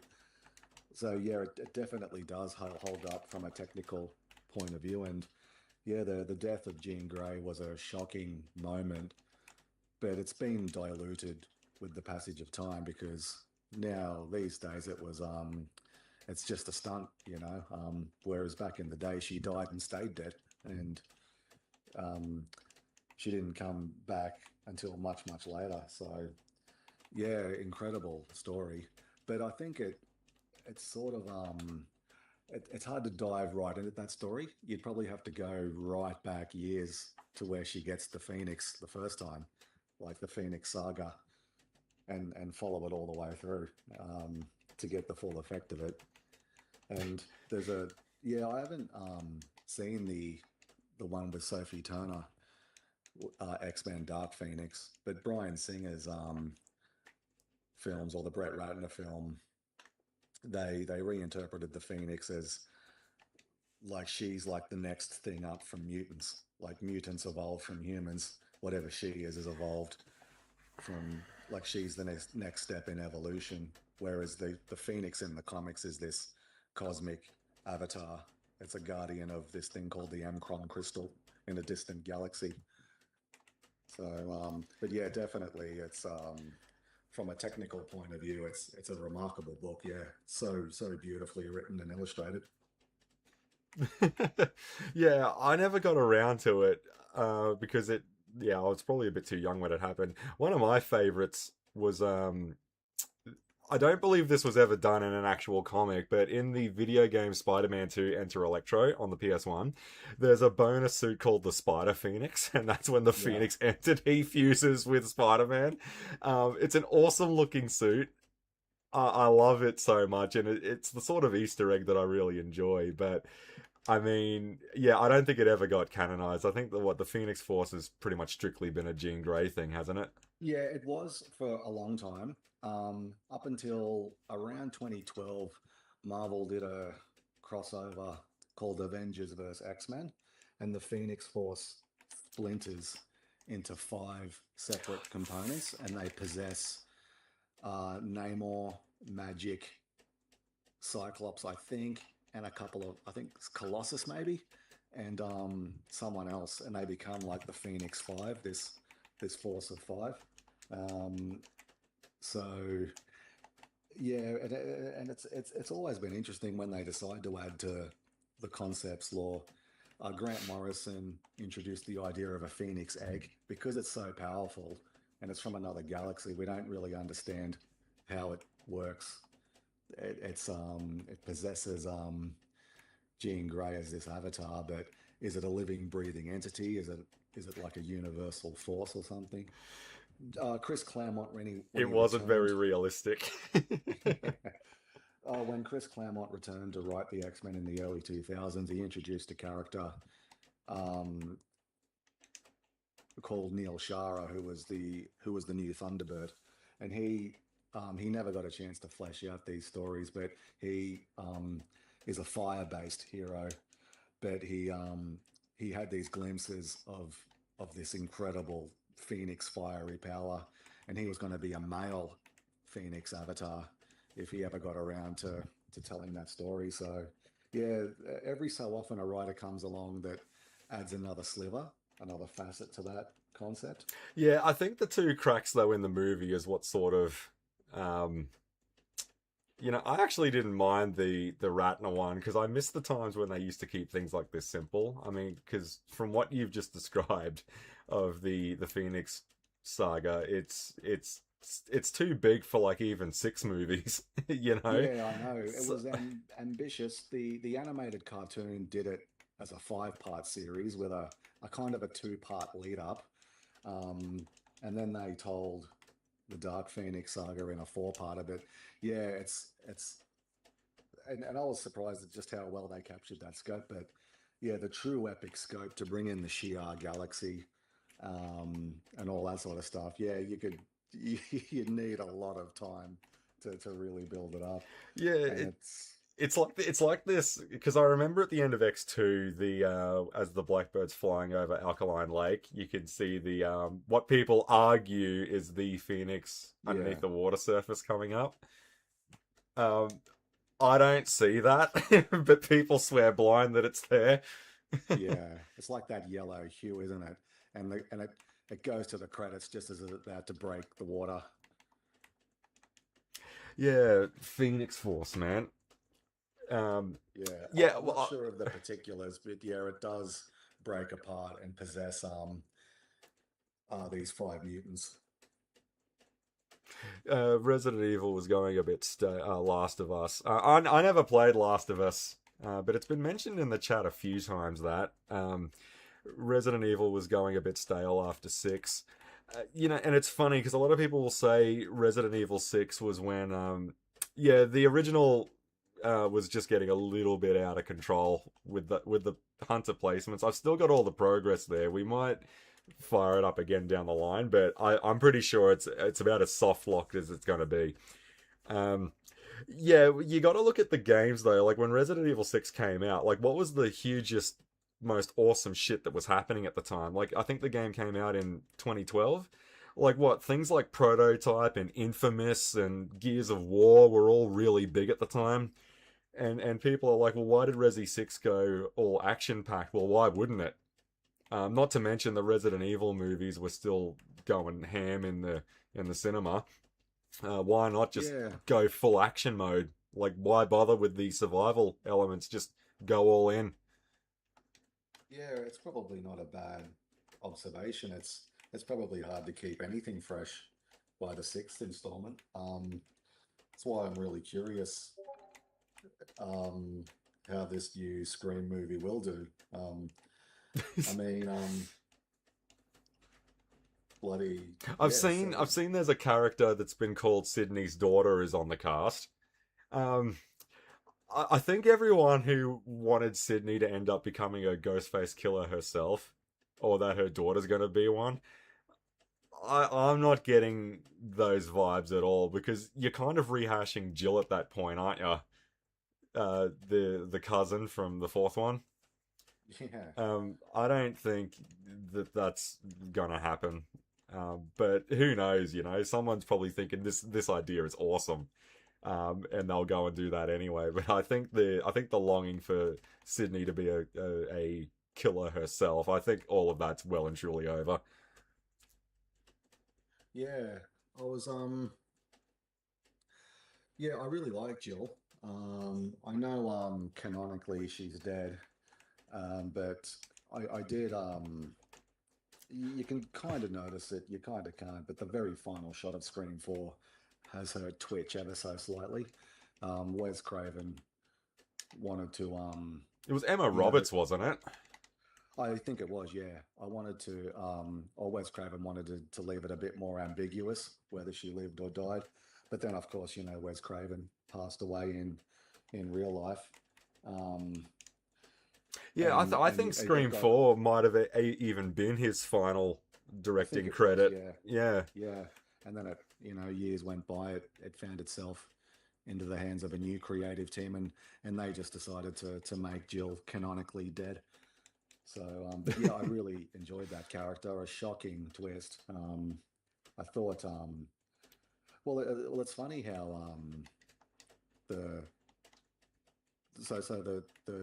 So yeah, it definitely does hold up from a technical point of view. And yeah, the death of Jean Grey was a shocking moment, but it's been diluted with the passage of time because now these days it's just a stunt, you know. Whereas back in the day, she died and stayed dead, and um, she didn't come back until much later. So yeah, incredible story. But I think it's sort of it's hard to dive right into that story. You'd probably have to go right back years to where she gets the Phoenix the first time, like the Phoenix saga, and follow it all the way through to get the full effect of it. And there's a yeah, I haven't seen the one with Sophie Turner, X-Men Dark Phoenix, but Bryan Singer's films or the Brett Ratner film, they reinterpreted the Phoenix as like she's like the next thing up from mutants. Like mutants evolved from humans. Whatever she is evolved from like she's the next step in evolution. Whereas the Phoenix in the comics is this cosmic avatar. It's a guardian of this thing called the M crystal in a distant galaxy. So, but yeah, definitely, it's from a technical point of view, it's a remarkable book. Yeah, so beautifully written and illustrated. Yeah, I never got around to it because yeah, I was probably a bit too young when it happened. One of my favorites was I don't believe this was ever done in an actual comic, but in the video game Spider-Man 2 Enter Electro on the PS1, there's a bonus suit called the Spider Phoenix, and that's when the Yeah, Phoenix entity fuses with Spider-Man. It's an awesome looking suit. I love it so much, and it's the sort of Easter egg that I really enjoy. But I mean, yeah, I don't think it ever got canonized. I think the Phoenix Force has pretty much strictly been a Jean Grey thing, hasn't it? yeah, it was for a long time. Up until around 2012, Marvel did a crossover called Avengers vs. X-Men, and the Phoenix Force splinters into five separate components, and they possess Namor, Magic, Cyclops, I think, and a couple of, I think it's Colossus maybe, and someone else, and they become like the Phoenix Five, this force of five. Um, so yeah, and it's always been interesting when they decide to add to the concepts lore. Grant Morrison introduced the idea of a phoenix egg because it's so powerful and it's from another galaxy. We don't really understand how it works. It possesses Jean Grey as this avatar, but is it a living, breathing entity? Is it like a universal force or something? Chris Claremont, when It he wasn't returned, very realistic. when Chris Claremont returned to write the X Men in the early 2000s, he introduced a character um, called Neil Shara, who was the new Thunderbird, and he never got a chance to flesh out these stories, but he is a fire-based hero, but he had these glimpses of this incredible Phoenix fiery power, and he was going to be a male Phoenix avatar if he ever got around to telling that story. So yeah, every so often a writer comes along that adds another sliver, another facet to that concept. Yeah, I think the two cracks though in the movie is what sort of um I actually didn't mind the Ratner one because I miss the times when they used to keep things like this simple. I mean, because from what you've just described of the Phoenix saga, it's too big for like even six movies, you know? Yeah, I know. It So, was ambitious. The animated cartoon did it as a five-part series with a kind of a two-part lead up. Um, and then they told the Dark Phoenix saga in a four-parter. But yeah, it's and I was surprised at just how well they captured that scope. But yeah, the true epic scope to bring in the Shi'ar galaxy and all that sort of stuff. Yeah, you need a lot of time to really build it up, yeah, and it it's. it's like this because I remember at the end of X2, the as the blackbird's flying over Alkaline Lake, you can see the what people argue is the phoenix underneath Yeah, the water surface coming up. Um, I don't see that, but people swear blind that it's there. yeah. It's like that yellow hue, isn't it? And it goes to the credits just as it's about to break the water. Yeah, Phoenix Force, man. Um, Yeah, yeah, I'm not well, sure of the particulars, but yeah, it does break apart and possess these five mutants. Resident Evil was going a bit Last of Us. I never played Last of Us, but it's been mentioned in the chat a few times that Resident Evil was going a bit stale after six. And it's funny because a lot of people will say Resident Evil 6 was when, yeah, the original was just getting a little bit out of control with the hunter placements. I've still got all the progress there. We might fire it up again down the line, but I'm pretty sure it's about as soft locked as it's going to be. Um, yeah, you got to look at the games though. Like when Resident Evil 6 came out, like what was the hugest, most awesome shit that was happening at the time? Like I think the game came out in 2012. Like what things like Prototype and Infamous and Gears of War were all really big at the time. And people are like, well, why did Resi 6 go all action packed? Well, why wouldn't it? Not to mention the Resident Evil movies were still going ham in the cinema. Why not just Yeah, go full action mode? Like, why bother with the survival elements? Just go all in. yeah, it's probably not a bad observation. It's probably hard to keep anything fresh by the sixth installment. That's why I'm really curious um, how this new Scream movie will do. I mean, bloody yeah. So I've seen there's a character that's been called Sydney's daughter is on the cast. Um, I think everyone who wanted Sydney to end up becoming a Ghostface killer herself, or that her daughter's going to be one, I'm not getting those vibes at all because you're kind of rehashing Jill at that point, aren't you? The cousin from the fourth one. yeah, I don't think that's gonna happen. But who knows? You know, someone's probably thinking this idea is awesome, and they'll go and do that anyway. But I think the longing for Sydney to be a killer herself, I think all of that's well and truly over. yeah. I was yeah, I really like Jill. I know canonically she's dead, but I did you can kind of notice it, you kind of can't, but the very final shot of Scream 4 has her twitch ever so slightly. Wes Craven wanted to It was Emma you know, Roberts, wasn't it? I think it was, yeah. I wanted to or Wes Craven wanted to leave it a bit more ambiguous whether she lived or died. But then of course, Wes Craven passed away in real life. Um Yeah, I think it Scream got Four might have even been his final I think directing it was, credit. yeah. Yeah. Yeah. And then years went by, it found itself into the hands of a new creative team and they just decided to make Jill canonically dead. So, but yeah, I really enjoyed that character. A shocking twist. I thought, well, it's funny how the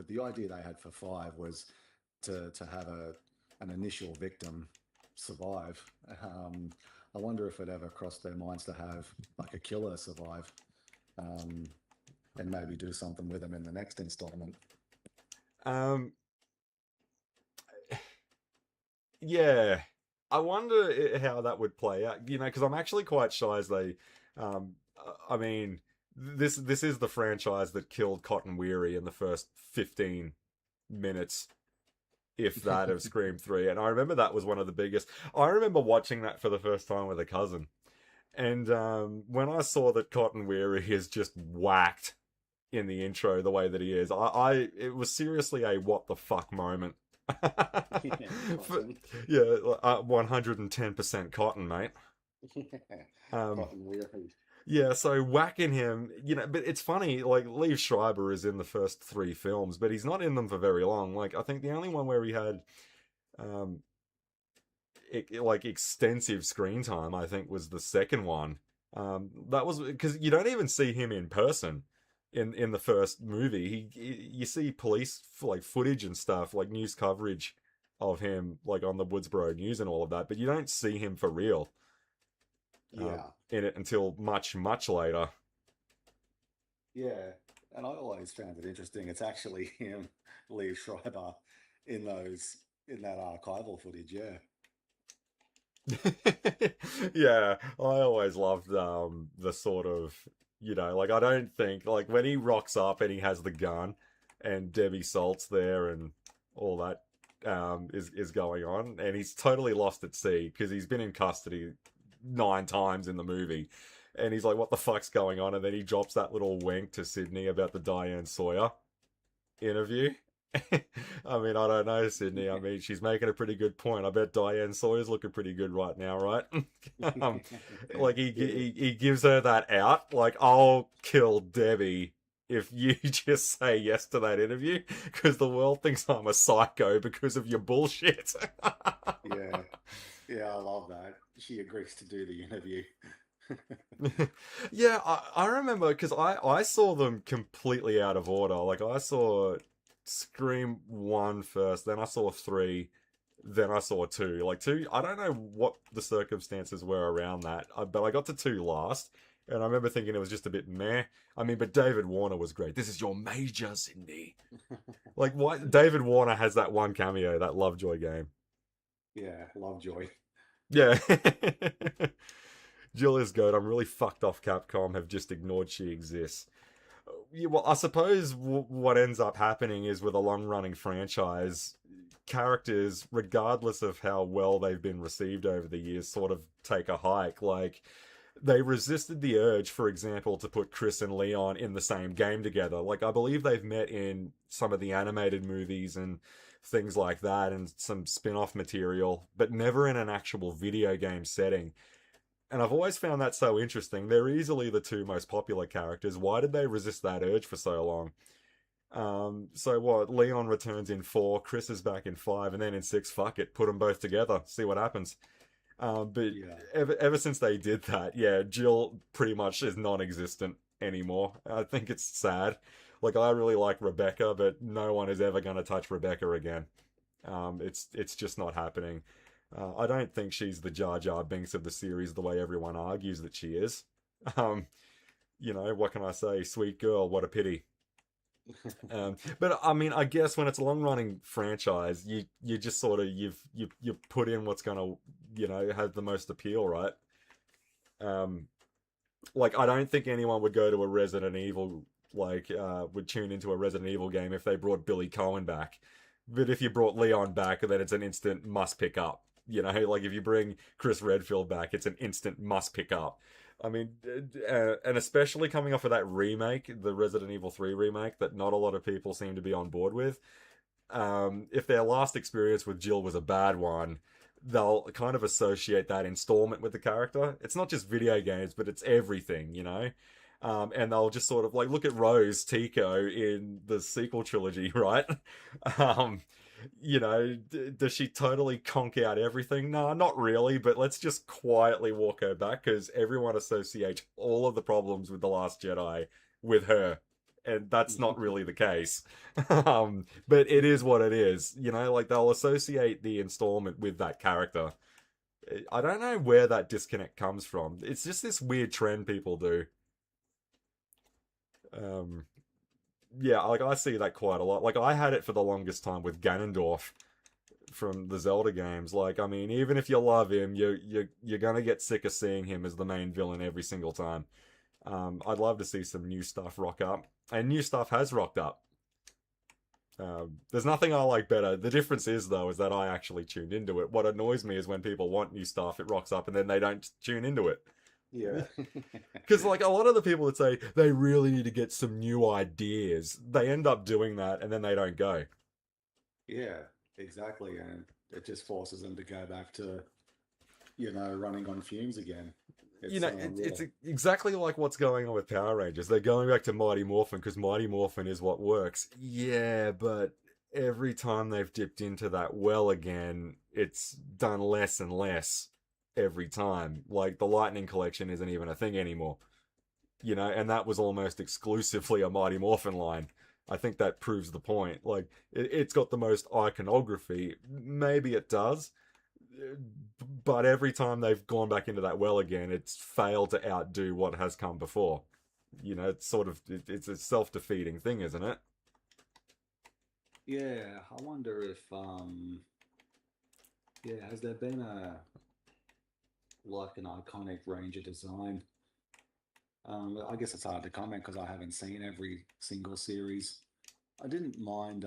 the idea they had for five was to have an initial victim survive. Um, I wonder if it ever crossed their minds to have like a killer survive, um, and maybe do something with them in the next installment. Um. Yeah. I wonder how that would play out. You know, because I'm actually quite shy as they. I mean, this is the franchise that killed Cotton Weary in the first 15 minutes, if that, of Scream 3. And I remember that was one of the biggest. I remember watching that for the first time with a cousin. And when I saw that Cotton Weary is just whacked in the intro the way that he is, it was seriously a what the fuck moment. Yeah, For- cotton. yeah, 110% cotton, mate. Yeah, Um, cotton weary. Yeah, so whacking him, but it's funny, like, Liev Schreiber is in the first three films, but he's not in them for very long. Like, I think the only one where he had, um, like, extensive screen time, I think, was the second one. That was because you don't even see him in person in the first movie. You see police, like, footage and stuff, like, news coverage of him, like, on the Woodsboro News and all of that, but you don't see him for real Yeah, in it until much, much later. yeah. And I always found it interesting. It's actually him, Lee Schreiber, in those in that archival footage. Yeah. Yeah, I always loved the sort of, like, I don't think, like, when he rocks up and he has the gun and Debbie Salt's there and all that is going on, and he's totally lost at sea because he's been in custody 9 times in the movie, and he's like, what the fuck's going on? And then he drops that little wink to Sydney about the Diane Sawyer interview. I mean, I don't know, Sydney. I mean, she's making a pretty good point. I bet Diane Sawyer's looking pretty good right now, right? um, like Yeah. he gives her that out. Like, I'll kill Debbie if you just say yes to that interview because the world thinks I'm a psycho because of your bullshit. Yeah. Yeah, I love that. She agrees to do the interview. Yeah, I remember because I saw them completely out of order. Like, I saw Scream 1 first, then I saw 3, then I saw 2. Like, 2, I don't know what the circumstances were around that, but I got to 2 last, and I remember thinking it was just a bit meh. I mean, but David Warner was great. This is your major, Sydney. Like, why David Warner has that one cameo, that Lovejoy game. Yeah, Lovejoy. Yeah. Jill is good. I'm really fucked off Capcom have just ignored she exists. Yeah, well, I suppose what ends up happening is with a long running franchise, characters, regardless of how well they've been received over the years, sort of take a hike. Like, they resisted the urge, for example, to put Chris and Leon in the same game together. Like, I believe they've met in some of the animated movies and things like that, and some spin off material, but never in an actual video game setting. And I've always found that so interesting. They're easily the two most popular characters. Why did they resist that urge for so long? So what? Leon returns in 4, Chris is back in 5, and then in 6, fuck it, put them both together, see what happens. But Yeah. ever since they did that, yeah, Jill pretty much is non-existent anymore. I think it's sad. Like, I really like Rebecca, but no one is ever going to touch Rebecca again. It's just not happening. I don't think she's the Jar Jar Binks of the series the way everyone argues that she is. Um, what can I say? Sweet girl, what a pity. But I mean, I guess when it's a long running franchise, you just sort of you put in what's gonna have the most appeal, right? Um, like, I don't think anyone would go to a Resident Evil, like, would tune into a Resident Evil game if they brought Billy Cohen back. But if you brought Leon back, then it's an instant must pick up. Like, if you bring Chris Redfield back, it's an instant must pick up. I mean, and especially coming off of that remake, the Resident Evil 3 remake, that not a lot of people seem to be on board with. If their last experience with Jill was a bad one, they'll kind of associate that installment with the character. It's not just video games, but it's everything. And they'll just sort of, like, look at Rose Tico in the sequel trilogy, right? um, does she totally conk out everything? No, not really, but let's just quietly walk her back because everyone associates all of the problems with The Last Jedi with her. And that's not really the case. But it is what it is. Like, they'll associate the installment with that character. I don't know where that disconnect comes from. It's just this weird trend people do. Um, yeah, like, I see that quite a lot. Like, I had it for the longest time with Ganondorf from the Zelda games. Like, I mean, even if you love him, you're gonna get sick of seeing him as the main villain every single time. I'd love to see some new stuff rock up, and new stuff has rocked up. There's nothing I like better. The difference is, though, is that I actually tuned into it. What annoys me is when people want new stuff, it rocks up, and then they don't tune into it. Yeah. Because, like, a lot of the people that say they really need to get some new ideas, they end up doing that, and then they don't go. Yeah, exactly. And it just forces them to go back to, running on fumes again. you It's know, yeah, it's exactly like what's going on with Power Rangers. They're going back to Mighty Morphin because Mighty Morphin is what works. Yeah, but every time they've dipped into that well again, it's done less and less every time. Like the Lightning Collection isn't even a thing anymore, you know, and that was almost exclusively a Mighty Morphin line. I think that proves the point. Like it's got the most iconography. Maybe it does, but every time they've gone back into that well again, it's failed to outdo what has come before. You know, it's sort of it's a self-defeating thing, isn't it? Yeah, I wonder if yeah, has there been a like an iconic Ranger design? I guess it's hard to comment because I haven't seen every single series. I didn't mind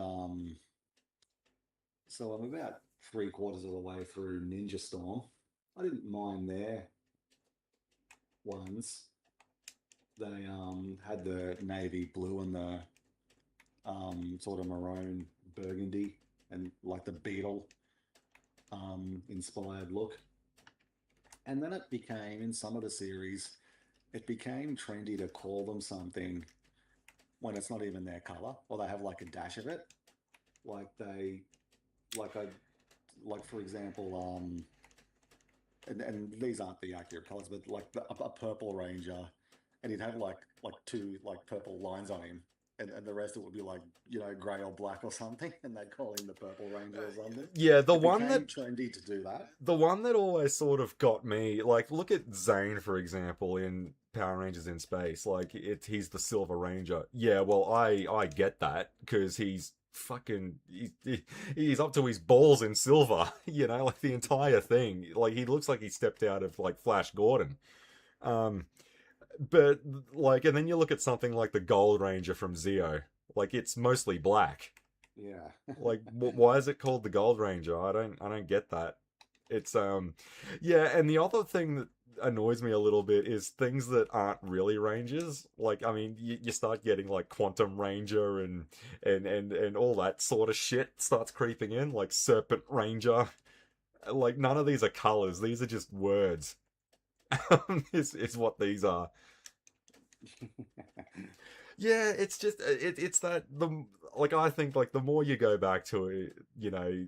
so I'm about three-quarters of the way through Ninja Storm. I didn't mind their ones. They had the navy blue and the sort of maroon burgundy and like the beetle inspired look. And then it became, in some of the series, it became trendy to call them something when it's not even their color, or they have like a dash of it. Like they, like I, like for example, and these aren't the accurate colors, but like a purple ranger, and he'd have like two like purple lines on him, and the rest it would be like grey or black or something, and they'd call him the Purple Ranger or something. Yeah, It became trendy to do that. the one that always sort of got me, like, look at Zane for example in Power Rangers in Space. Like, he's the Silver Ranger. Yeah, well, I get that because he's fucking he's up to his balls in silver. You know, like the entire thing. Like, he looks like he stepped out of like Flash Gordon. Um, but like, and then you look at something like the Gold Ranger from Zeo. Like, it's mostly black. Yeah. Like, why is it called the Gold Ranger? I don't get that. It's yeah, and the other thing that annoys me a little bit is things that aren't really rangers. Like, I mean, you start getting like Quantum Ranger and all that sort of shit starts creeping in, like Serpent Ranger. Like, none of these are colors; these are just words. Is what these are. Yeah, it's just it's that the like I think like the more you go back to it, you know,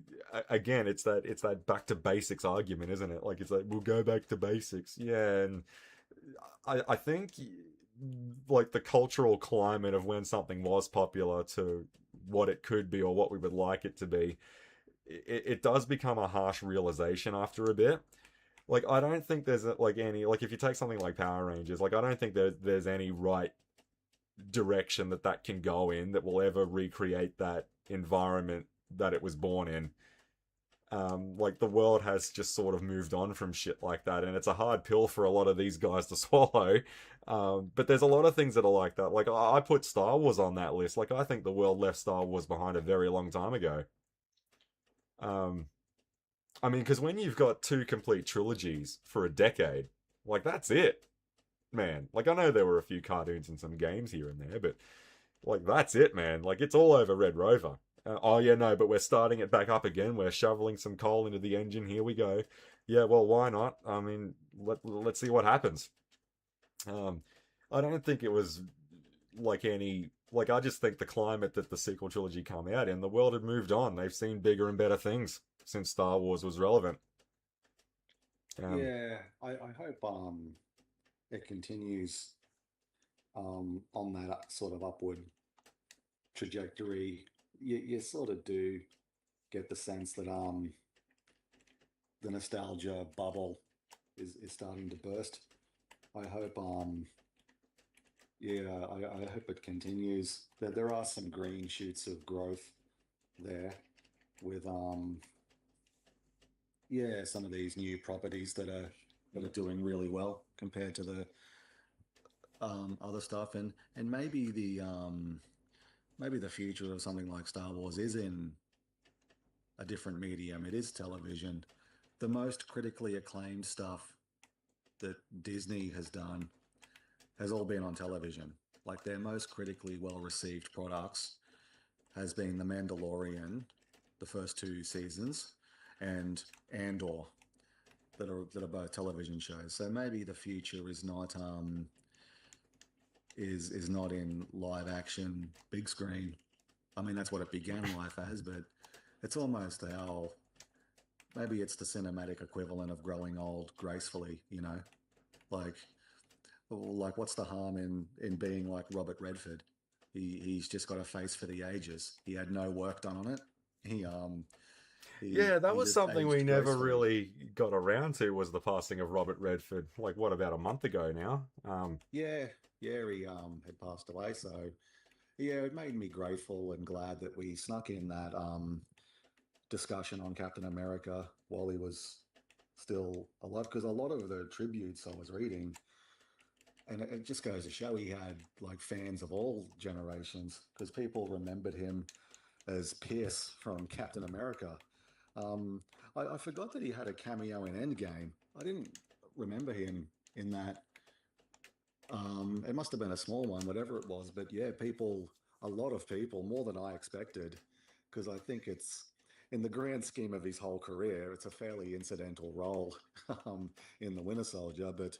again it's that back to basics argument, isn't it? Like it's like we'll go back to basics, yeah, and I think like the cultural climate of when something was popular to what it could be or what we would like it to be, it does become a harsh realization after a bit. Like I don't think there's like any like if you take something like Power Rangers, like I don't think there's any right direction that that can go in that will ever recreate that environment that it was born in. Like the world has just sort of moved on from shit like that, and it's a hard pill for a lot of these guys to swallow. But there's a lot of things that are like that. Like I put Star Wars on that list. Like I think the world left Star Wars behind a very long time ago. Um, I mean, because when you've got two complete trilogies for a decade, like that's it, man. Like I know there were a few cartoons and some games here and there, but like that's it, man. Like it's all over Red Rover. Oh yeah, no, but we're starting it back up again. We're shoveling some coal into the engine. Here we go. Yeah, well, why not? I mean, let's see what happens. Um, I don't think it was like any like I just think the climate that the sequel trilogy come out in, the world had moved on. They've seen bigger and better things since Star Wars was relevant. Um, Yeah, I hope it continues on that sort of upward trajectory. You sort of do get the sense that the nostalgia bubble is starting to burst. I hope yeah, I hope it continues. There are some green shoots of growth there with yeah, some of these new properties that are doing really well compared to the other stuff, and maybe the future of something like Star Wars is in a different medium. It is television. The most critically acclaimed stuff that Disney has done has all been on television. Like their most critically well received products has been The Mandalorian, the first two seasons, and Andor. that are both television shows. So maybe the future is not in live action, big screen. I mean, that's what it began life as, but it's almost how maybe it's the cinematic equivalent of growing old gracefully, like what's the harm in being like Robert Redford? He's just got a face for the ages. He had no work done on it. He Yeah, that he was just something we aged never gracefully. really got around to, was the passing of Robert Redford. Like, what, about a month ago now? Yeah, yeah, he had passed away. So yeah, it made me grateful and glad that we snuck in that discussion on Captain America while he was still alive, because a lot of the tributes I was reading, and it just goes to show he had like fans of all generations, because people remembered him as Pierce from Captain America. Um, I forgot that he had a cameo in Endgame. I didn't remember him in that. It must have been a small one, whatever it was. But yeah, a lot of people, more than I expected, because I think it's, in the grand scheme of his whole career, it's a fairly incidental role in The Winter Soldier. But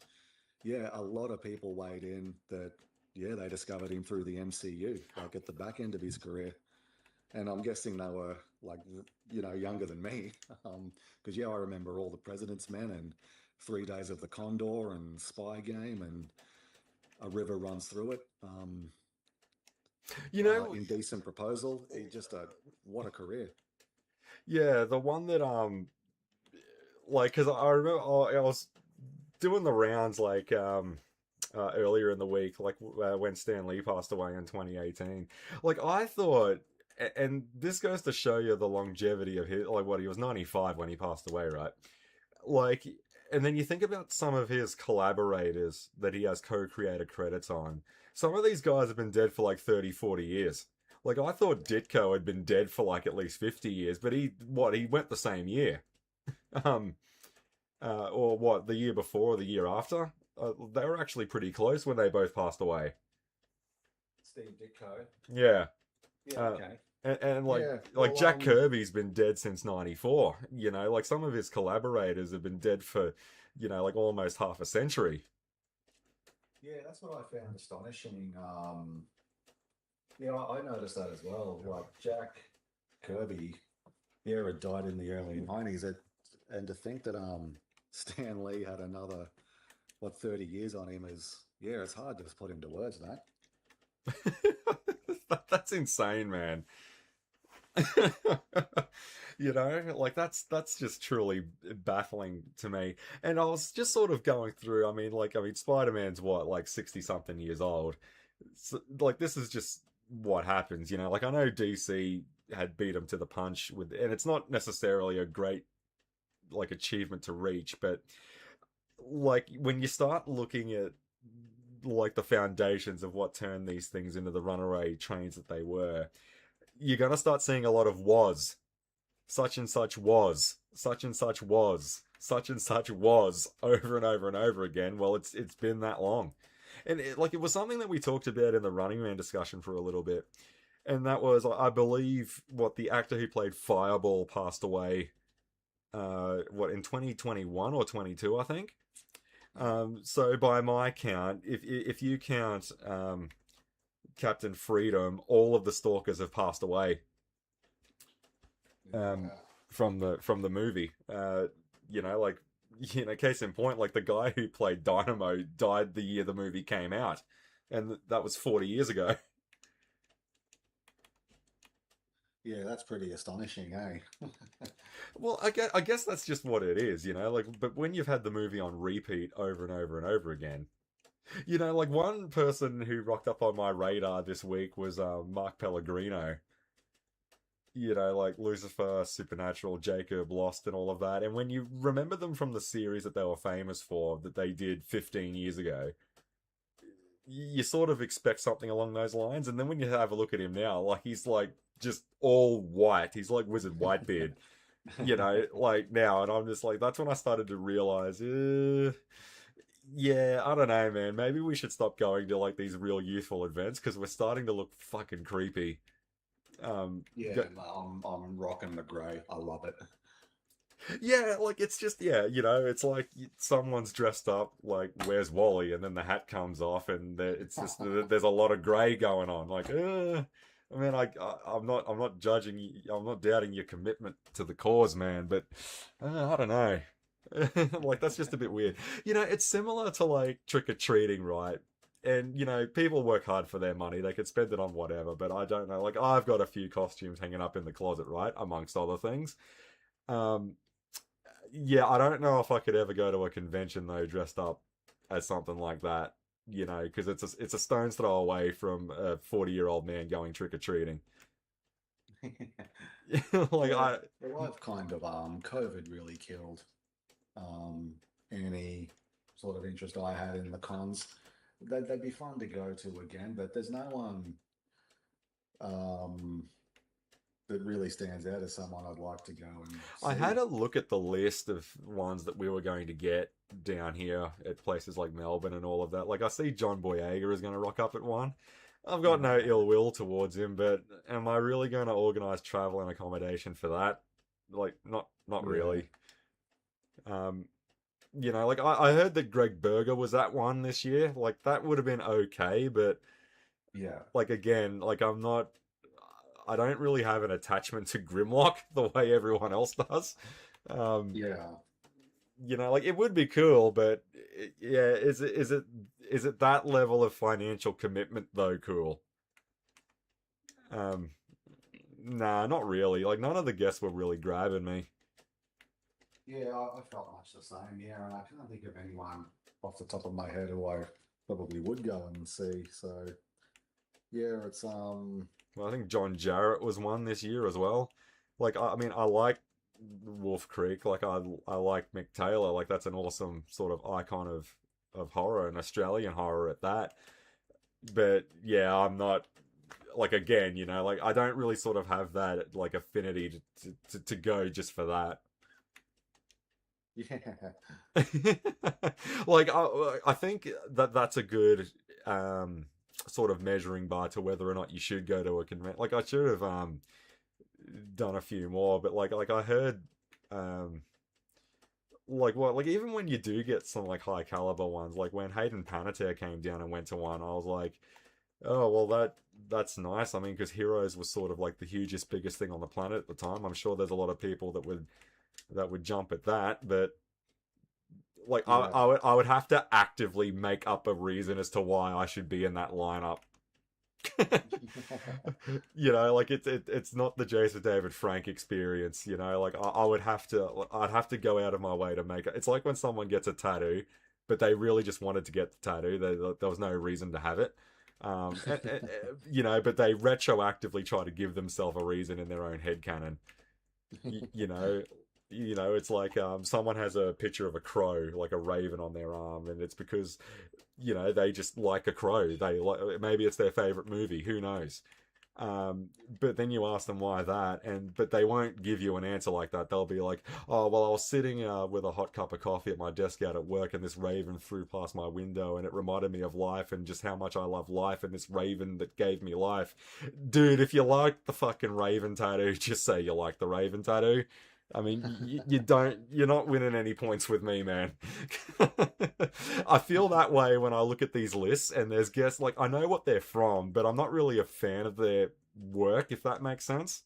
yeah, a lot of people weighed in that, yeah, they discovered him through the MCU, like at the back end of his career. And I'm guessing they were like, younger than me. Because, yeah, I remember all the President's Men and 3 Days of the Condor and Spy Game and A River Runs Through It. You know, Indecent Proposal. What a career. yeah, the one that like, because I remember I was doing the rounds like earlier in the week, like when Stan Lee passed away in 2018. Like, I thought, and this goes to show you the longevity of his, like, what, he was 95 when he passed away, right? Like, and then you think about some of his collaborators that he has co-creator credits on. Some of these guys have been dead for like 30, 40 years. Like, I thought Ditko had been dead for like at least 50 years, but he went the same year. Um, or what, the year before or the year after? They were actually pretty close when they both passed away. Steve Ditko. Yeah. Yeah, Uh, okay. and Yeah, like well, Jack Kirby's been dead since '94. Like some of his collaborators have been dead for, like almost half a century. yeah, that's what I found astonishing. Yeah, I noticed that as well. Like Jack Kirby, yeah, had died in the early 90s. And to think that Stan Lee had another, 30 years on him is, yeah, it's hard to put into words, that. That's insane, man. Like that's just truly baffling to me. And I was just sort of going through, Spider-Man's what, like 60 something years old. So, like, this is just what happens, like, I know DC had beat him to the punch with, and it's not necessarily a great like achievement to reach, but like when you start looking at like the foundations of what turned these things into the runaway trains that they were, you're gonna start seeing a lot of was, such and such was, such and such was, such and such was, over and over and over again. Well, it's been that long. And it was something that we talked about in the Running Man discussion for a little bit. And that was, I believe, what the actor who played Fireball passed away, in 2021 or 22, I think. So by my count, if you count Captain Freedom, all of the Stalkers have passed away. Um, Wow. from the movie. Like, case in point, like the guy who played Dynamo died the year the movie came out, and that was 40 years ago. Yeah, that's pretty astonishing, eh? Well, I guess that's just what it is, like, but when you've had the movie on repeat over and over and over again, like one person who rocked up on my radar this week was Mark Pellegrino. Like Lucifer, Supernatural, Jacob, Lost, and all of that. And when you remember them from the series that they were famous for, that they did 15 years ago, you sort of expect something along those lines. And then when you have a look at him now, like, he's like just all white. He's like Wizard Whitebeard, like now. And I'm just like, that's when I started to realize, yeah, I don't know, man. Maybe we should stop going to like these real youthful events, because we're starting to look fucking creepy. Yeah, Go- I'm rocking the grey. I love it. Yeah, like it's just yeah, it's like someone's dressed up like where's Wally, and then the hat comes off, and it's just there's a lot of grey going on. Like, I mean, I'm not judging, I'm not doubting your commitment to the cause, man, but I don't know. Like that's just a bit weird. It's similar to like trick or treating, right? And people work hard for their money. They could spend it on whatever, but I don't know. Like I've got a few costumes hanging up in the closet, right, amongst other things. Um, yeah, I don't know if I could ever go to a convention though dressed up as something like that. Because it's a stone's throw away from a 40-year-old man going trick or treating. Like Yeah, I, well, I've kind of COVID really killed um any sort of interest I had in the cons. They'd be fun to go to again, but there's no one um that really stands out as someone I'd like to go and I had see. a look at the list of ones that we were going to get down here at places like Melbourne and all of that. Like I see John Boyega is going to rock up at one. I've got no Yeah, ill will towards him, but am I really going to organise travel and accommodation for that? Like, not yeah, really. Um, like I heard that Greg Berger was at one this year. Like that would have been okay, but yeah, like again, like I don't really have an attachment to Grimlock the way everyone else does. Um, yeah. like it would be cool, but yeah, is it that level of financial commitment though? Cool. Um, nah, not really. Like none of the guests were really grabbing me. Yeah, I felt much the same. Yeah, and I can't think of anyone off the top of my head who I probably would go and see. So yeah, it's Well, I think John Jarrett was one this year as well. Like I mean, I like Wolf Creek. Like I like Mick Taylor. Like that's an awesome sort of icon of horror and Australian horror at that. But yeah, I'm not like again, like I don't really sort of have that like affinity to go just for that. yeah, Like I think that that's a good um sort of measuring bar to whether or not you should go to a convention. Like I should have done a few more, but like I heard um like what like even when you do get some like high caliber ones, like when Hayden Panettiere came down and went to one, I was like, oh well, that's nice. I mean, because Heroes was sort of like the hugest, biggest thing on the planet at the time. I'm sure there's a lot of people that would jump at that, but like yeah, I would have to actively make up a reason as to why I should be in that lineup. Like it's not the Jason David Frank experience. Like I would have to I'd have to go out of my way to make it. It's like when someone gets a tattoo, but they really just wanted to get the tattoo. There was no reason to have it. But they retroactively try to give themselves a reason in their own head canon. you, you know it's like someone has a picture of a crow, like a raven on their arm, and it's because they just like a crow. They like, maybe it's their favorite movie, who knows. But then you ask them why that, but they won't give you an answer like that. They'll be like, oh well, I was sitting with a hot cup of coffee at my desk out at work, and this raven flew past my window, and it reminded me of life and just how much I love life, and this raven that gave me life. Dude, if you like the fucking raven tattoo, just say you like the raven tattoo. I mean, you're not winning any points with me, man. I feel that way when I look at these lists and there's guests, like, I know what they're from, but I'm not really a fan of their work, if that makes sense.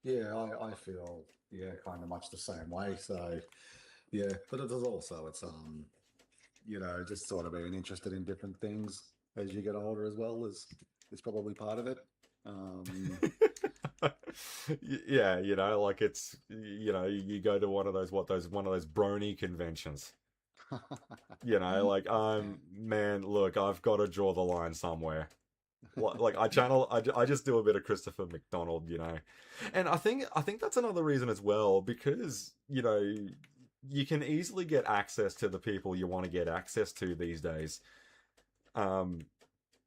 yeah. I feel yeah, kind of much the same way. So yeah, but it is also just sort of being interested in different things as you get older as well is probably part of it. Um, Yeah, like it's, you go to one of those, one of those brony conventions. Like, man, look, I've got to draw the line somewhere. Like I just do a bit of Christopher McDonald, and I think that's another reason as well because you can easily get access to the people you want to get access to these days. Um,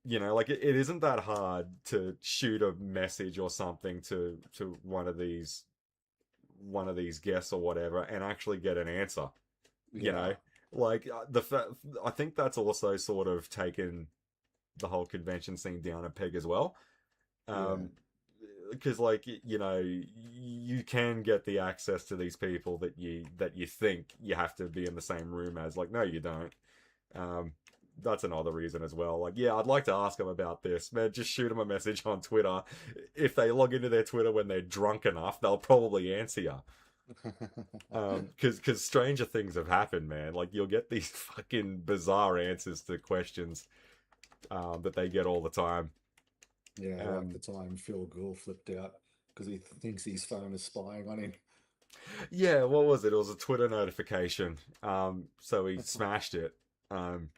like it isn't that hard to shoot a message or something to one of these guests or whatever and actually get an answer. You yeah, know, like I think that's also sort of taken the whole convention scene down a peg as well. yeah, Um, because like you know you can get the access to these people that you think you have to be in the same room as. Like, no, you don't. Um, that's another reason as well. Like, yeah, I'd like to ask them about this, man. Just shoot them a message on Twitter. If they log into their Twitter when they're drunk enough, they'll probably answer you. Because stranger things have happened, man. Like, you'll get these fucking bizarre answers to questions that they get all the time. Yeah, like the Um, time Phil Gould flipped out because he thinks his phone is spying on him. yeah, what was it? It was a Twitter notification. So he smashed it. Um,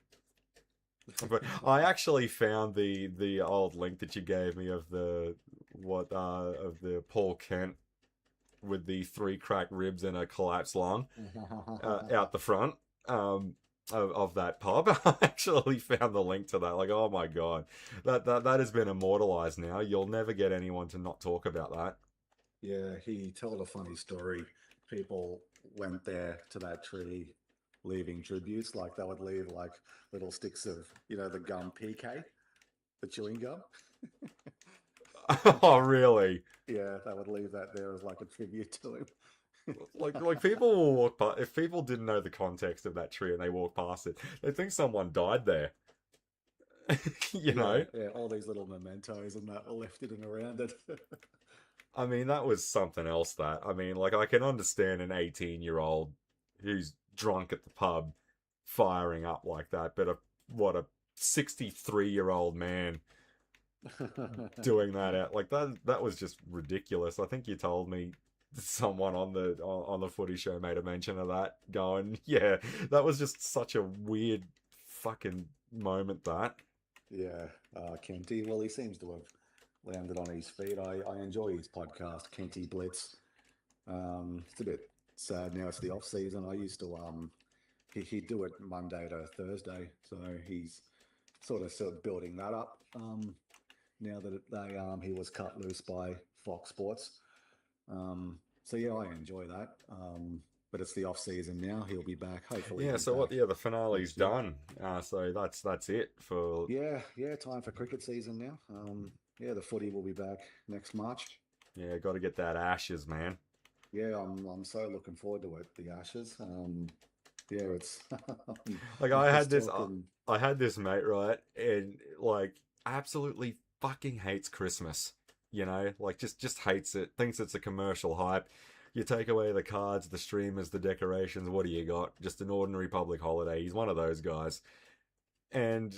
but I actually found the old link that you gave me of the what of the Paul Kent with the three cracked ribs and a collapsed lung out the front of that pub. I actually found the link to that. Like, oh my god, that has been immortalized now. You'll never get anyone to not talk about that. Yeah, he told a funny story. People went there to that tree leaving tributes, like they would leave like little sticks of, the gum PK, the chewing gum. Oh really? Yeah, they would leave that there as like a tribute to him. Like people will walk past. If people didn't know the context of that tree and they walk past it, they think someone died there. you Yeah, know. yeah, all these little mementos and that were left in and around it. I mean, that was something else. That I mean, like I can understand an 18-year-old who's drunk at the pub firing up like that, but a 63-year-old man doing that out like that was just ridiculous. I think you told me someone on the footy show made a mention of that, going, yeah, that was just such a weird fucking moment. That Yeah, Kenty. Well, he seems to have landed on his feet. I enjoy his podcast, Kenty Blitz. It's a bit sad now. It's the off season. I used to he'd do it Monday to Thursday, so he's sort of building that up. Now that he was cut loose by Fox Sports. So yeah, I enjoy that. But it's the off season now. He'll be back. Hopefully, yeah. he's So what? back Yeah, the finale's next year. done. So that's it for. Yeah, yeah. Time for cricket season now. Yeah, the footy will be back next March. Yeah, got to get that Ashes, man. Yeah, I'm so looking forward to it. The Ashes. Yeah, it's Like I I was had this, talking. I had this mate, right, and like absolutely fucking hates Christmas. You know, like just hates it. Thinks it's a commercial hype. You take away the cards, the streamers, the decorations. What do you got? Just an ordinary public holiday. He's one of those guys. And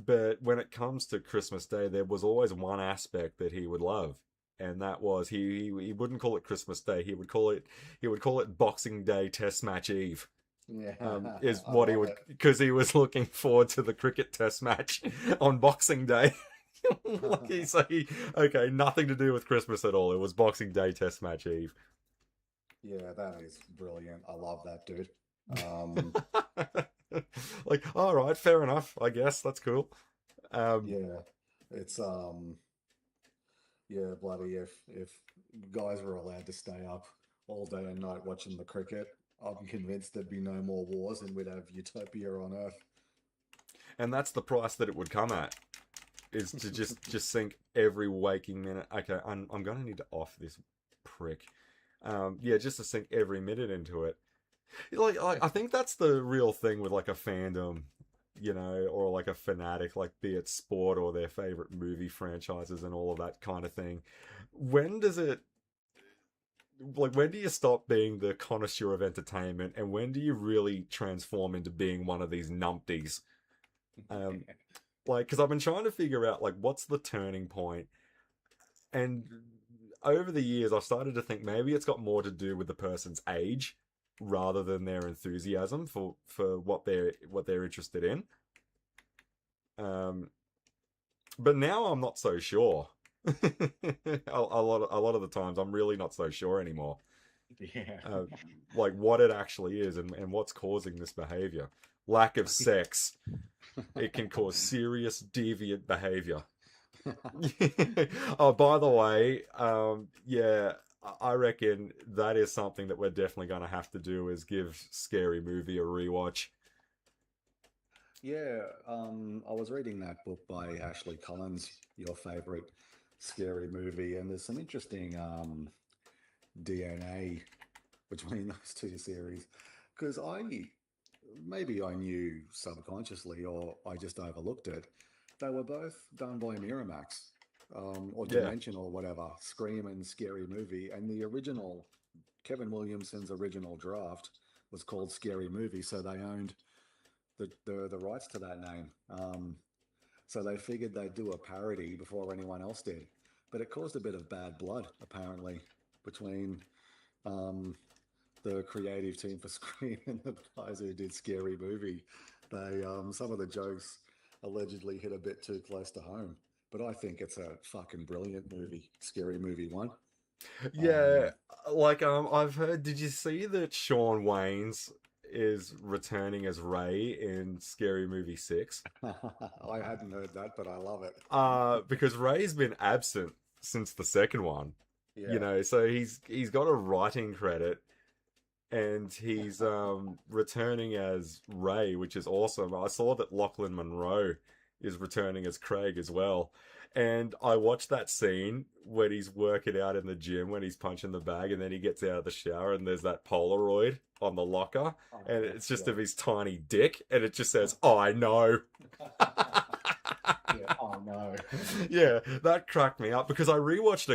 but when it comes to Christmas Day, there was always one aspect that he would love, and that was he wouldn't call it Christmas Day. He would call it Boxing Day Test Match Eve. Yeah, Is I what he love would, it. because he was looking forward to the cricket test match on Boxing Day. Like okay, nothing to do with Christmas at all. It was Boxing Day Test Match Eve. Yeah, that is brilliant. I love that, dude. Um, Like, all right, fair enough. I guess that's cool. Um, yeah, it's yeah, bloody if guys were allowed to stay up all day and night watching the cricket, I'm convinced there'd be no more wars and we'd have utopia on Earth. and that's the price that it would come at, is to just sink every waking minute. Okay, I'm gonna need to off this prick. Yeah, just to sink every minute into it. Like I think that's the real thing with like a fandom, or like a fanatic, like be it sport or their favorite movie franchises and all of that kind of thing. When does it like when do you stop being the connoisseur of entertainment, and when do you really transform into being one of these numpties? Um, like, because I've been trying to figure out like what's the turning point, and over the years I've started to think maybe it's got more to do with the person's age rather than their enthusiasm for what they're interested in. Um, but now I'm not so sure. A lot of the times I'm really not so sure anymore. Yeah. Uh, like what it actually is, and what's causing this behavior. Lack of sex. It can cause serious deviant behavior. Oh, by the way, yeah, I reckon that is something that we're definitely going to have to do, is give Scary Movie a rewatch. Yeah, I was reading that book by Ashley Collins, your favorite. Scary Movie, and there's some interesting DNA between those two series because maybe I knew subconsciously or I just overlooked it. They were both done by Miramax or Yeah. Dimension or whatever, Scream and Scary Movie. And the original, Kevin Williamson's original draft was called Scary Movie, so they owned the rights to that name. So they figured they'd do a parody before anyone else did. But it caused a bit of bad blood, apparently, between the creative team for Scream and the guys who did Scary Movie. They some of the jokes allegedly hit a bit too close to home, but I think it's a fucking brilliant movie, Scary Movie 1. Yeah, like I've heard. Did you see that Shawn Waynes is returning as Ray in Scary Movie 6? I hadn't heard that, but I love it. Because Ray's been absent since the second one. You Yeah. know, so he's got a writing credit and he's returning as Ray, which is awesome. I saw that Lachlan Monroe is returning as Craig as well. And I watched that scene when he's working out in the gym when he's punching the bag and then he gets out of the shower and there's that Polaroid on the locker Oh, and it's just yeah. of his tiny dick and it just says, "Oh, I know." Yeah. Oh no. Yeah, that cracked me up because I rewatched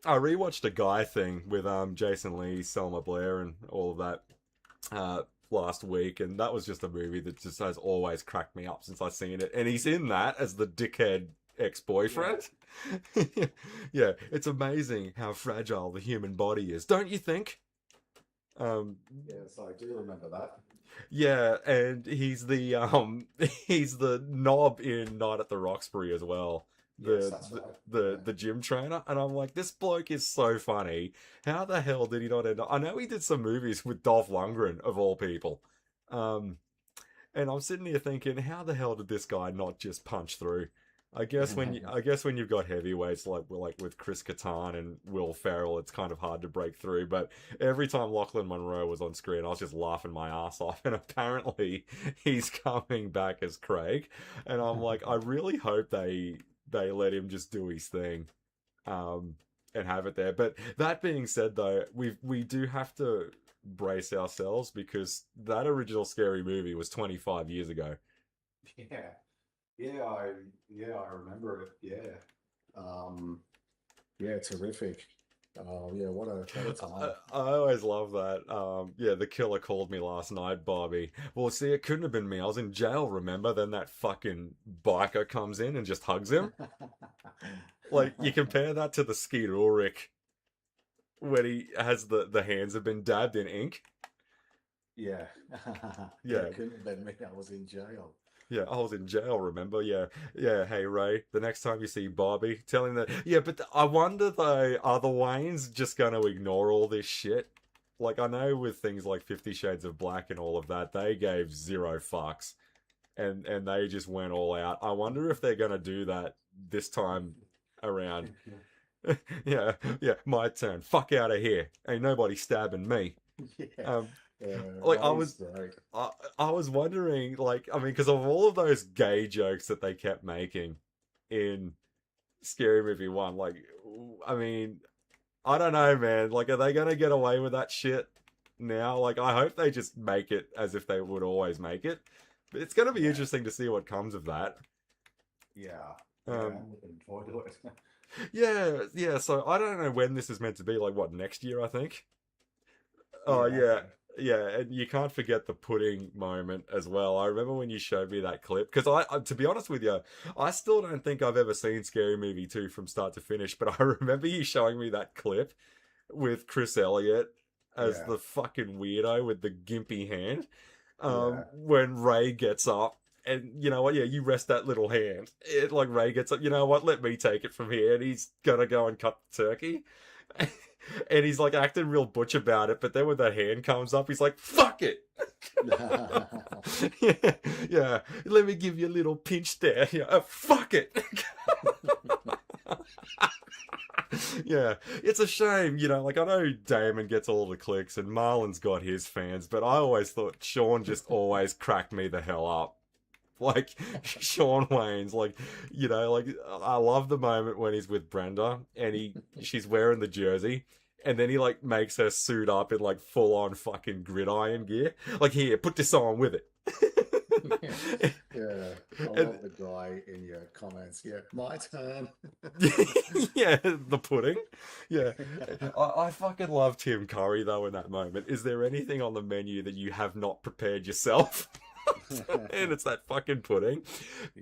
I rewatched a Guy thing with Jason Lee, Selma Blair, and all of that last week, and that was just a movie that just has always cracked me up since I've seen it. And he's in that as the dickhead ex-boyfriend. Yeah. Yeah, it's amazing how fragile the human body is, don't you think? Yes, I do remember that. Yeah, and he's the he's the knob in Night at the Roxbury as well. Yes, that's right. The gym trainer, and I'm like, this bloke is so funny. How the hell did he not end up? I know he did some movies with Dolph Lundgren of all people, and I'm sitting here thinking, how the hell did this guy not just punch through? I guess when you've got heavyweights like with Chris Kattan and Will Ferrell, it's kind of hard to break through. But every time Lachlan Monroe was on screen, I was just laughing my ass off. And apparently, he's coming back as Craig, and I'm like, I really hope they let him just do his thing, and have it there. But that being said, though, we do have to brace ourselves because that original Scary Movie was 25 years ago. Yeah. I remember it. Yeah. Yeah, terrific. Oh yeah, what a time. I always love that. Yeah, the killer called me last night, Bobby. Well, see, it couldn't have been me. I was in jail, remember? Then that fucking biker comes in and just hugs him. Like, you compare that to the Skeet Ulrich when he has the hands have been dabbed in ink. Yeah. Yeah. It couldn't have been me. I was in jail. Yeah, I was in jail, remember? Yeah, yeah. Hey, Ray, the next time you see Bobby, tell him that. Yeah, but I wonder, though, are the Waynes just going to ignore all this shit? Like, I know with things like 50 Shades of Black and all of that, they gave zero fucks. And they just went all out. I wonder if they're going to do that this time around. Yeah, yeah, my turn. Fuck out of here. Ain't nobody stabbing me. Yeah. Like I Ray's was, great. I was wondering, like, I mean, because of all of those gay jokes that they kept making in Scary Movie 1, like, I mean, I don't know, man. Like, are they gonna get away with that shit now? Like, I hope they just make it as if they would always make it. But it's gonna be Yeah. interesting to see what comes of that. Yeah. Um, I'm looking forward to it. yeah, yeah. So I don't know when this is meant to be. Like, what, next year? I think. Oh Yeah, yeah, okay. yeah, and you can't forget the pudding moment as well. I remember when you showed me that clip because to be honest with you, I still don't think I've ever seen Scary Movie 2 from start to finish. But I remember you showing me that clip with Chris Elliott as Yeah. the fucking weirdo with the gimpy hand. Yeah. When Ray gets up. And you know what? Yeah, you rest that little hand. Like Ray gets up. You know what? Let me take it from here. And he's gonna go and cut the turkey. And he's like acting real butch about it, but then when that hand comes up, he's like, "Fuck it." Yeah, yeah. Let me give you a little pinch there. Yeah, fuck it. Yeah, it's a shame, you know. Like I know Damon gets all the clicks and Marlon's got his fans, but I always thought Sean just always cracked me the hell up. Like Sean Wayne's, like, you know, like I love the moment when he's with Brenda and she's wearing the jersey, and then he like makes her suit up in like full on fucking gridiron gear. Like, here, put this on with it. Yeah, I And love the guy in your comments. Yeah, my turn. yeah, the pudding. Yeah, I fucking love Tim Curry though in that moment. Is there anything on the menu that you have not prepared yourself? And it's that fucking pudding.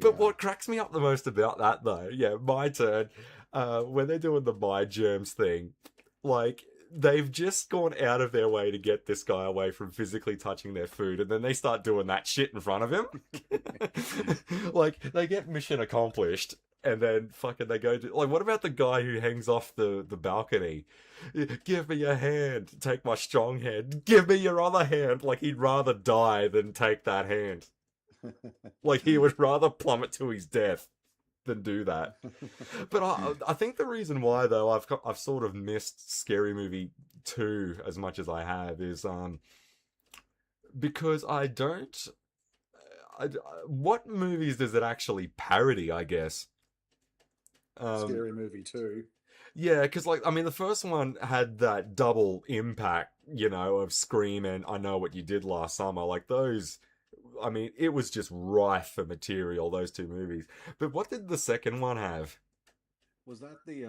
But Yeah. what cracks me up the most about that though, yeah, my turn, when they're doing the my germs thing, like they've just gone out of their way to get this guy away from physically touching their food, and then they start doing that shit in front of him. Like they get mission accomplished, and then fucking they go to, like, what about the guy who hangs off the balcony? Give me your hand, take my strong hand. Give me your other hand. Like he'd rather die than take that hand. Like he would rather plummet to his death than do that. But I think the reason why though I've sort of missed Scary Movie 2 as much as I have is because I don't. What movies does it actually parody? I guess. Scary Movie 2. Yeah, because like I mean, the first one had that double impact, you know, of Scream and I Know What You Did Last Summer. Like those, I mean, it was just rife for material. Those two movies. But what did the second one have? Was that the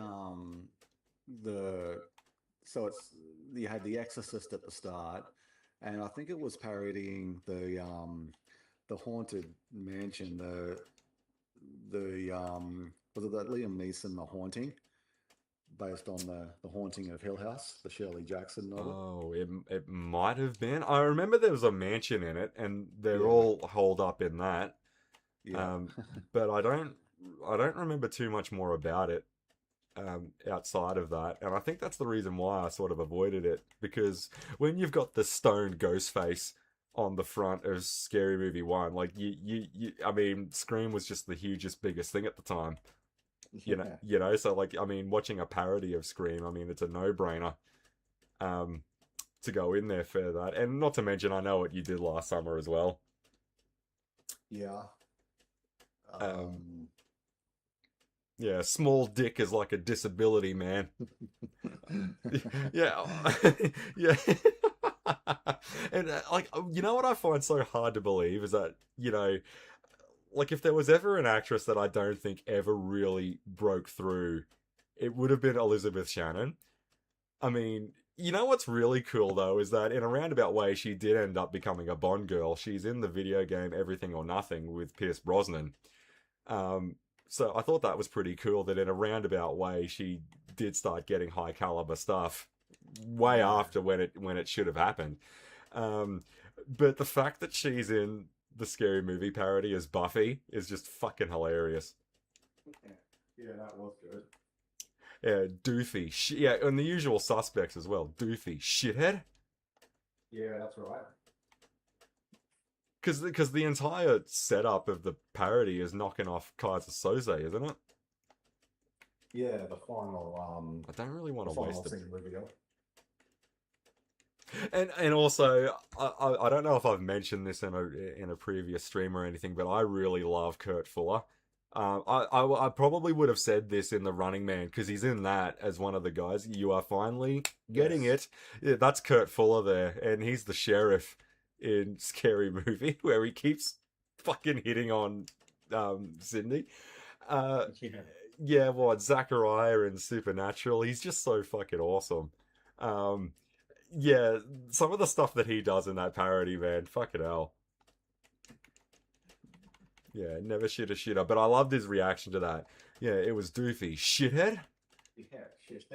so it's you had The Exorcist at the start, and I think it was parodying the haunted mansion, the was it that Liam Neeson, The Haunting, based on the haunting of Hill House, the Shirley Jackson novel. Oh, it might have been. I remember there was a mansion in it, and they're Yeah, all holed up in that. Yeah. Um, but I don't remember too much more about it outside of that, and I think that's the reason why I sort of avoided it, because when you've got the stone ghost face on the front of Scary Movie 1, like I mean, Scream was just the hugest, biggest thing at the time. yeah, So like, I mean, watching a parody of Scream, I mean, it's a no-brainer um, to go in there for that, and not to mention, I Know What You Did Last Summer as well. yeah. Um, Um, yeah, small dick is like a disability, man. Yeah, yeah. And like, you know what I find so hard to believe is that, like, if there was ever an actress that I don't think ever really broke through, it would have been Elizabeth Shannon. I mean, you know what's really cool though is that in a roundabout way, she did end up becoming a Bond girl. She's in the video game Everything or Nothing with Pierce Brosnan. Um, so I thought that was pretty cool that in a roundabout way she did start getting high caliber stuff way yeah, after when it should have happened. Um, but the fact that she's in the Scary Movie parody as Buffy is just fucking hilarious. yeah, that was good. Yeah, Doofy. Yeah, and the usual suspects as well. Doofy. Shithead. Yeah, that's right. Because the entire setup of the parody is knocking off Kaiser Soze, isn't it? Yeah, I don't really want the to final waste it. scene reveal. And also, I don't know if I've mentioned this in a previous stream or anything, but I really love Kurt Fuller. I probably would have said this in the Running Man because he's in that as one of the guys. You are finally getting Yes. it. Yeah, that's Kurt Fuller there, and he's the sheriff in Scary Movie where he keeps fucking hitting on Sydney. Uh, Yeah. yeah, what Zachariah in Supernatural? He's just so fucking awesome. Um, yeah, some of the stuff that he does in that parody, man, fucking hell. Yeah, never shit a shitter. But I loved his reaction to that. Yeah, it was doofy. Shithead? Yeah, shit.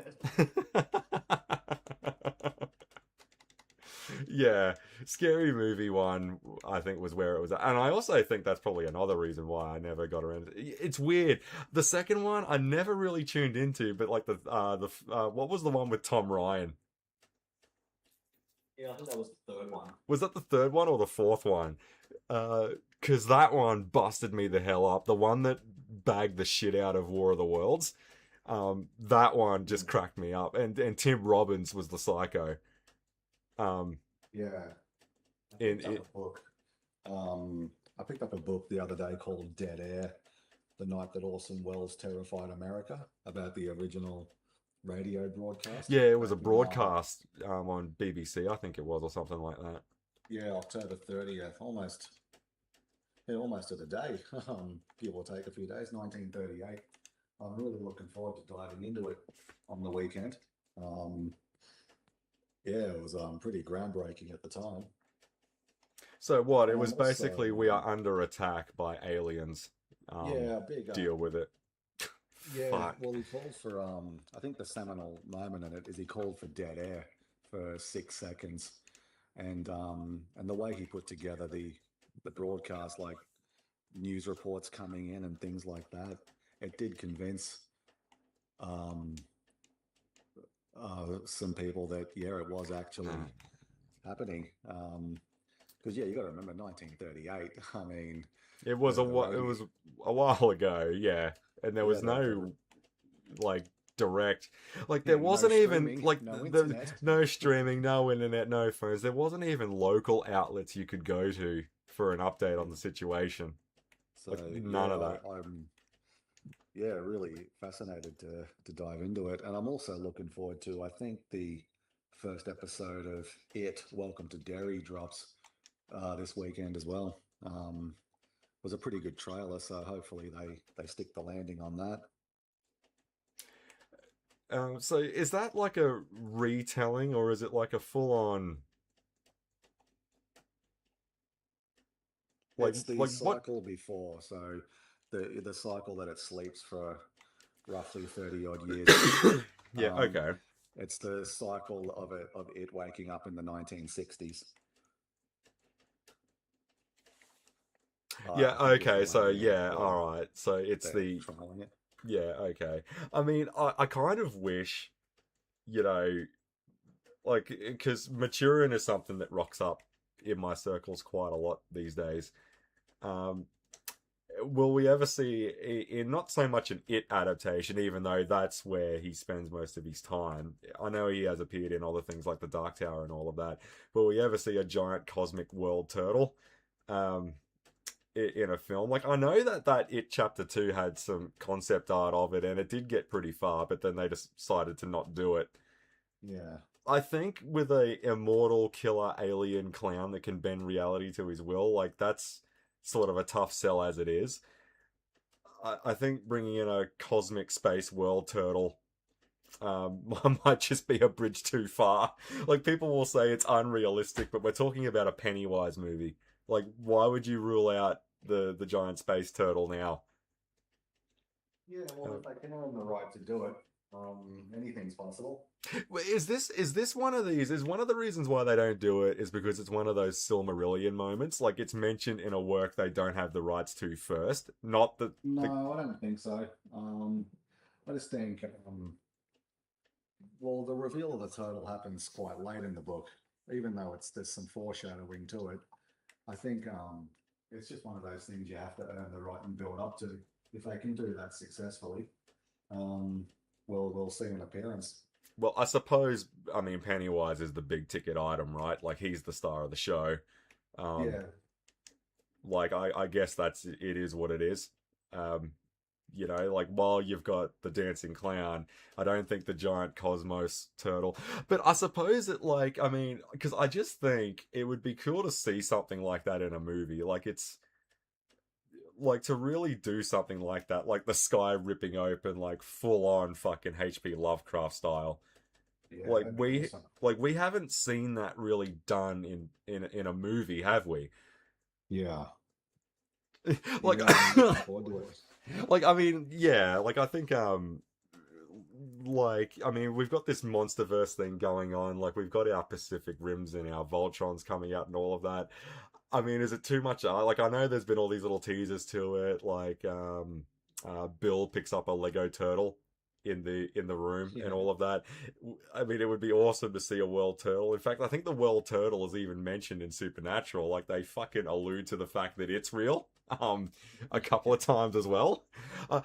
Yeah, Scary Movie 1, I think, was where it was at. And I also think that's probably another reason why I never got around to it. It's weird. The second one, I never really tuned into, but like what was the one with Tom Ryan? Yeah, I think that was the third one. Was that the third one or the fourth one? Because that one busted me the hell up. The one that bagged the shit out of War of the Worlds. That one just cracked me up. And Tim Robbins was the psycho. Yeah. I In picked up it, a book. Um, I picked up a book the other day called Dead Air, The Night That Orson Welles Terrified America, about the original radio broadcast Yeah, it was back a in, broadcast on BBC, I think it was, or something like that. yeah, October 30th, almost, yeah, almost to the day, give or take a few days, 1938. I'm really looking forward to diving into it on the weekend. Um, yeah, it was pretty groundbreaking at the time. So what? It And I'm was also, basically we are under attack by aliens. Um, yeah, big, Deal with it. yeah, Fuck. well, he called for, I think the seminal moment in it is he called for dead air for 6 seconds. And the way he put together the broadcast, like news reports coming in and things like that, it did convince um, some people that, yeah, it was actually happening. Because, yeah, you got to remember 1938. I mean, It was the it radio, was a while ago, yeah, and there yeah, was no like direct, like there yeah, no wasn't even streaming, like no the internet. no streaming, no internet, no phones. There wasn't even local outlets you could go to for an update on the situation. So Like none yeah, of that. I'm yeah really fascinated to dive into it, and I'm also looking forward to. I think the first episode of It, Welcome to Derry, drops this weekend as well. Was a pretty good trailer, so hopefully they stick the landing on that. So is that like a retelling or is it like a full on It's the like what? cycle before, so the cycle that it sleeps for roughly 30 odd years. Yeah, Um, okay. it's the cycle of it waking up in the 1960s. Yeah, I think is the okay. So landing yeah, all right. So that it's they're the trialing it. yeah, okay. I mean, I kind of wish, you know, like because Maturin is something that rocks up in my circles quite a lot these days. Um, will we ever see in not so much an It adaptation, even though that's where he spends most of his time? I know he has appeared in other things like the Dark Tower and all of that. Will we ever see a giant cosmic world turtle? Um, in a film. Like I know that It Chapter 2 had some concept art of it and it did get pretty far, but then they just decided to not do it. Yeah. I think with a immortal killer alien clown that can bend reality to his will, like that's sort of a tough sell as it is. I think bringing in a cosmic space world turtle might just be a bridge too far. Like people will say it's unrealistic, but we're talking about a Pennywise movie. Like, why would you rule out the giant space turtle now? Yeah, well, Uh, if they can earn the right to do it, anything's possible. is this one of these? Is one of the reasons why they don't do it is because it's one of those Silmarillion moments? Like it's mentioned in a work they don't have the rights to first, not the No, I don't think so. I just think, well, the reveal of the turtle happens quite late in the book, even though there's some foreshadowing to it. I think it's just one of those things you have to earn the right and build up to. If they can do that successfully, um, we'll see an appearance. well, I suppose I mean Pennywise is the big ticket item, right? Like he's the star of the show. Um, Yeah, like I guess that's it is what it is. Um, like while you've got the dancing clown, I don't think the giant cosmos turtle. But I suppose it like I mean, because I just think it would be cool to see something like that in a movie. Like it's like to really do something like that, like the sky ripping open, like full on fucking HP Lovecraft style. yeah, Like that'd be we awesome. we haven't seen that really done in a movie, have we? Yeah, Like yeah, I'm looking forward to it. like I mean, yeah, like I think like I mean we've got this monsterverse thing going on, like we've got our Pacific Rims and our Voltrons coming out and all of that. I mean, is it too much? Like I know there's been all these little teasers to it, like Bill picks up a Lego turtle in the room and Yeah, all of that. I mean, it would be awesome to see a world turtle. In fact, I think the world turtle is even mentioned in Supernatural. Like they fucking allude to the fact that it's real a couple of times as well.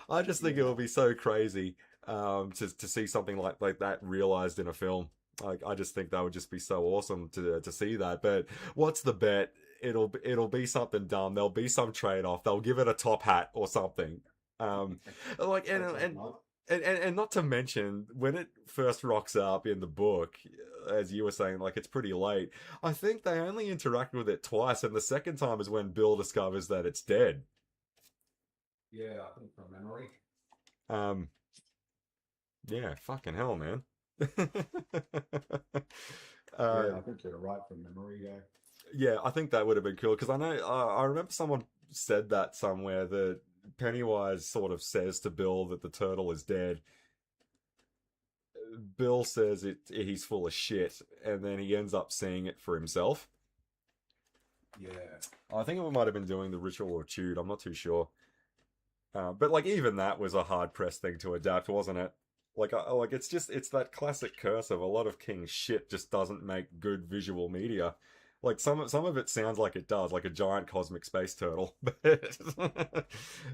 I just think it yeah. would be so crazy to see something like that realized in a film. Like I just think that would just be so awesome to see that. But what's the bet? it'll be something dumb. There'll be some trade off. They'll give it a top hat or something. Like and not to mention when it first rocks up in the book, as you were saying, like it's pretty late. I think they only interact with it twice, and the second time is when Bill discovers that it's dead. Yeah, I think from memory. Um, yeah, fucking hell, man. Yeah, I think you're right from memory. Yeah. Yeah, I think that would have been cool because I know I remember someone said that somewhere that Pennywise sort of says to Bill that the turtle is dead. Bill says he's full of shit, and then he ends up seeing it for himself. Yeah. I think it might have been doing the ritual of Tude. I'm not too sure. But like even that was a hard pressed thing to adapt, wasn't it? Like it's that classic curse of a lot of King's shit just doesn't make good visual media. Like some of it sounds like it does, like a giant cosmic space turtle, but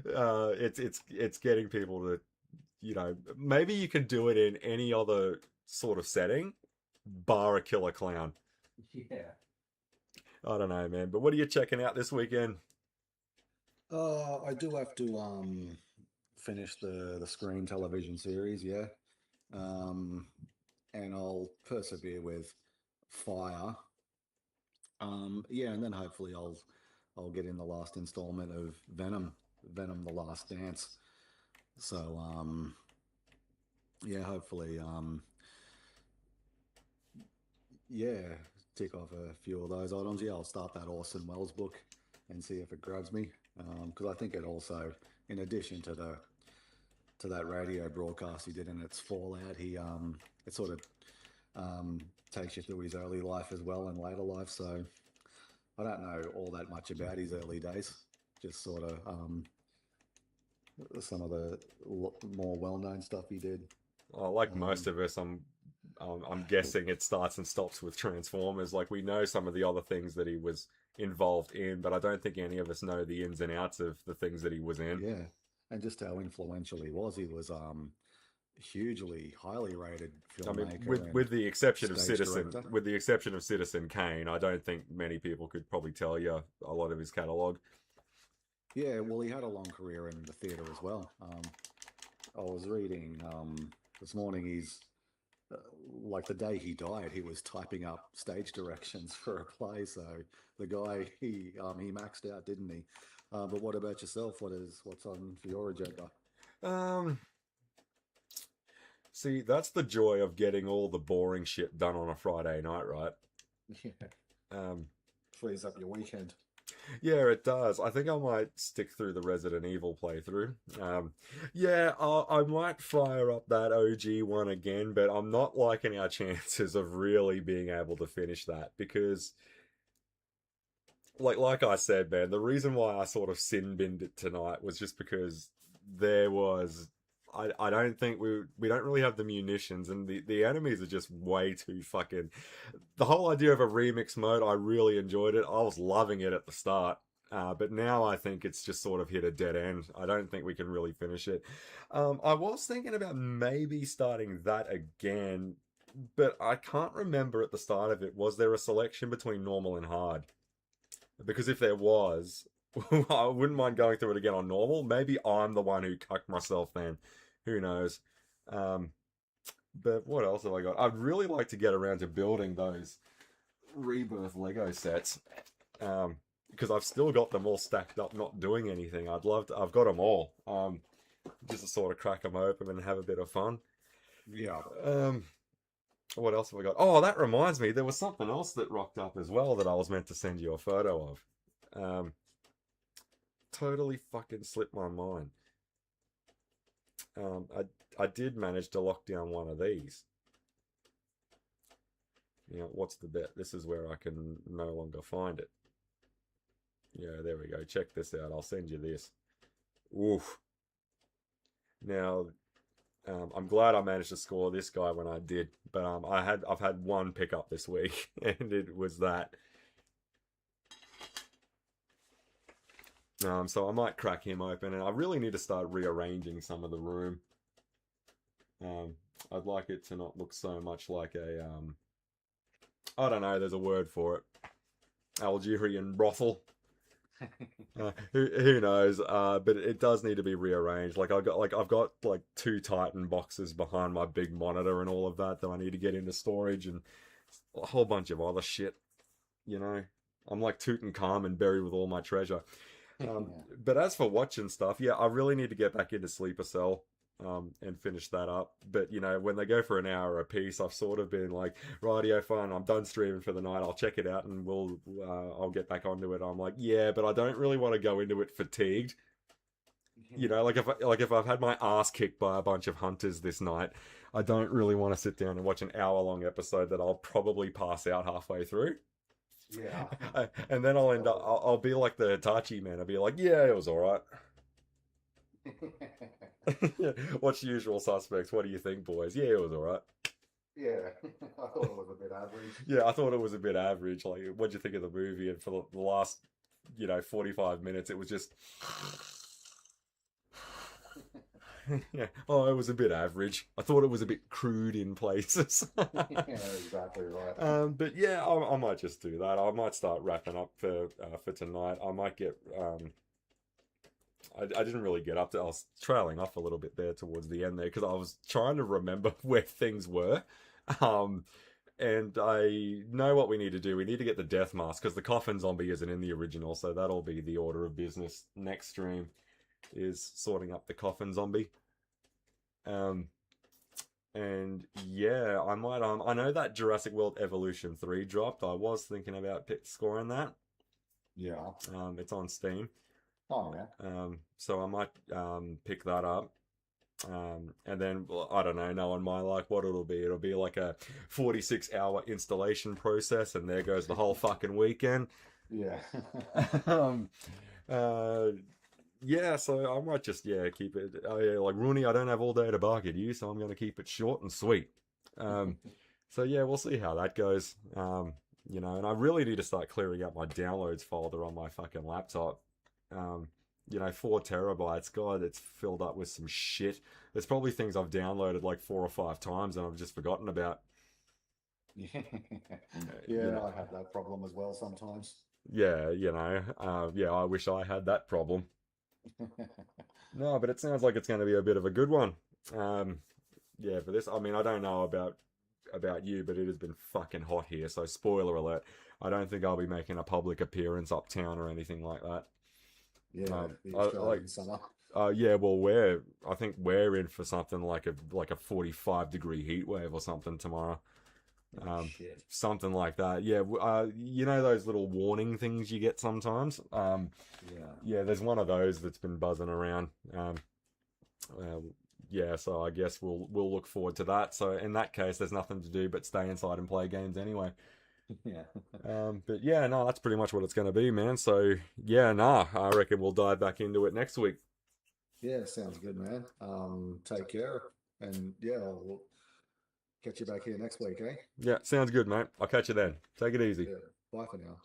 it's getting people to, you know, maybe you can do it in any other sort of setting, bar a killer clown. Yeah. I don't know, man. But what are you checking out this weekend? I do have to finish the Screen television series, yeah. Um, and I'll persevere with Fire. Yeah, and then hopefully I'll get in the last installment of Venom: The Last Dance. So yeah, hopefully yeah, tick off a few of those items. Yeah, I'll start that Orson Welles book and see if it grabs me. Because I think it also, in addition to that radio broadcast he did in its fallout, it sort of takes you through his early life as well and later life. So I don't know all that much about his early days. Just sort of some of the more well-known stuff he did. Like most of us, I'm guessing it starts and stops with Transformers. Like we know some of the other things that he was involved in, but I don't think any of us know the ins and outs of the things that he was in. Yeah, and just how influential he was. He was hugely highly rated I mean, filmmaker. with the exception of stage Citizen, director. with the exception of Citizen Kane, I don't think many people could probably tell you a lot of his catalog. Yeah, well, he had a long career in the theatre as well. I was reading this morning. He's like the day he died, he was typing up stage directions for a play. So the guy he maxed out, didn't he? But what about yourself? What's on for your agenda? Um, See, that's the joy of getting all the boring shit done on a Friday night, right? Yeah. Um, Frees up your weekend. Yeah, it does. I think I might stick through the Resident Evil playthrough. Yeah, I might fire up that OG one again, but I'm not liking our chances of really being able to finish that because, like I said, man, the reason why I sort of sin binned it tonight was just because there was. I don't think we don't really have the munitions, and the enemies are just way too fucking. The whole idea of a remix mode, I really enjoyed it. I was loving it at the start, but now I think it's just sort of hit a dead end. I don't think we can really finish it. I was thinking about maybe starting that again, but I can't remember at the start of it. Was there a selection between normal and hard? Because if there was, I wouldn't mind going through it again on normal. Maybe I'm the one who cucked myself then. Who knows? Um, but what else have I got? I'd really like to get around to building those Rebirth Lego sets. Because I've still got them all stacked up, not doing anything. I'd love to. I've got them all. Just to sort of crack them open and have a bit of fun. Yeah. What else have I got? Oh, that reminds me. There was something else that rocked up as well that I was meant to send you a photo of. Totally fucking slipped my mind. I did manage to lock down one of these. You know, what's the bet? This is where I can no longer find it. Yeah, there we go. Check this out. I'll send you this. Oof. Now, I'm glad I managed to score this guy when I did, but I've had one pickup this week, and it was that. So I might crack him open, and I really need to start rearranging some of the room. I'd like it to not look so much like a I don't know. There's a word for it. Algerian brothel. Who knows? But it does need to be rearranged. I've got like two Titan boxes behind my big monitor and all of that I need to get into storage and a whole bunch of other shit. You know, I'm like Tutankhamun buried with all my treasure. But as for watching stuff, yeah, I really need to get back into Sleeper Cell. And finish that up. But you know, when they go for an hour a piece, I've sort of been like, rightio, fine, I'm done streaming for the night. I'll check it out and I'll get back onto it. I'm like, yeah, but I don't really want to go into it fatigued. You know, if I've had my ass kicked by a bunch of hunters this night, I don't really want to sit down and watch an hour-long episode that I'll probably pass out halfway through. Yeah. And then I'll end up, I'll be like the Hitachi man. I'll be like, yeah, it was all right. What's Usual Suspects? What do you think, boys? Yeah, it was all right. Yeah, I thought it was a bit average. Yeah, I thought it was a bit average. Like, what'd you think of the movie? And for the last, 45 minutes, it was just. Yeah. Oh, it was a bit average. I thought it was a bit crude in places. Yeah, exactly right. But yeah, I might just do that. I might start wrapping up for tonight. I might get. I didn't really get up to. I was trailing off a little bit there towards the end there because I was trying to remember where things were. And I know what we need to do. We need to get the death mask because the coffin zombie isn't in the original, so that'll be the order of business next stream. Is sorting up the coffin zombie. And yeah, I might. I know that Jurassic World Evolution 3 dropped. I was thinking about scoring that. Yeah. It's on Steam. Oh yeah. So I might pick that up. And then I don't know, knowing my luck, what it'll be. It'll be like a 46-hour installation process, and there goes the whole fucking weekend. Yeah. Yeah, so I might just keep it. Like Rooney, I don't have all day to bark at you, so I'm going to keep it short and sweet. So yeah, we'll see how that goes. And I really need to start clearing out my downloads folder on my fucking laptop. 4 terabytes. God, it's filled up with some shit. There's probably things I've downloaded like 4 or 5 times and I've just forgotten about. Yeah, I have that problem as well sometimes. Yeah, I wish I had that problem. No, but it sounds like it's going to be a bit of a good one. For this, I mean, I don't know about you, but it has been fucking hot here. So spoiler alert, I don't think I'll be making a public appearance uptown or anything like that. Yeah, the Australian summer. Well, I think we're in for something like a 45-degree heat wave or something tomorrow. Shit. Something like that. Yeah, those little warning things you get sometimes. There's one of those that's been buzzing around. So I guess we'll look forward to that. So in that case, there's nothing to do but stay inside and play games anyway. Yeah. But yeah, no, that's pretty much what it's going to be, man. So yeah, I reckon we'll dive back into it next week. Yeah, sounds good, man. Take care, and we'll catch you back here next week, eh? Yeah, sounds good, mate. I'll catch you then. Take it easy. Yeah. Bye for now.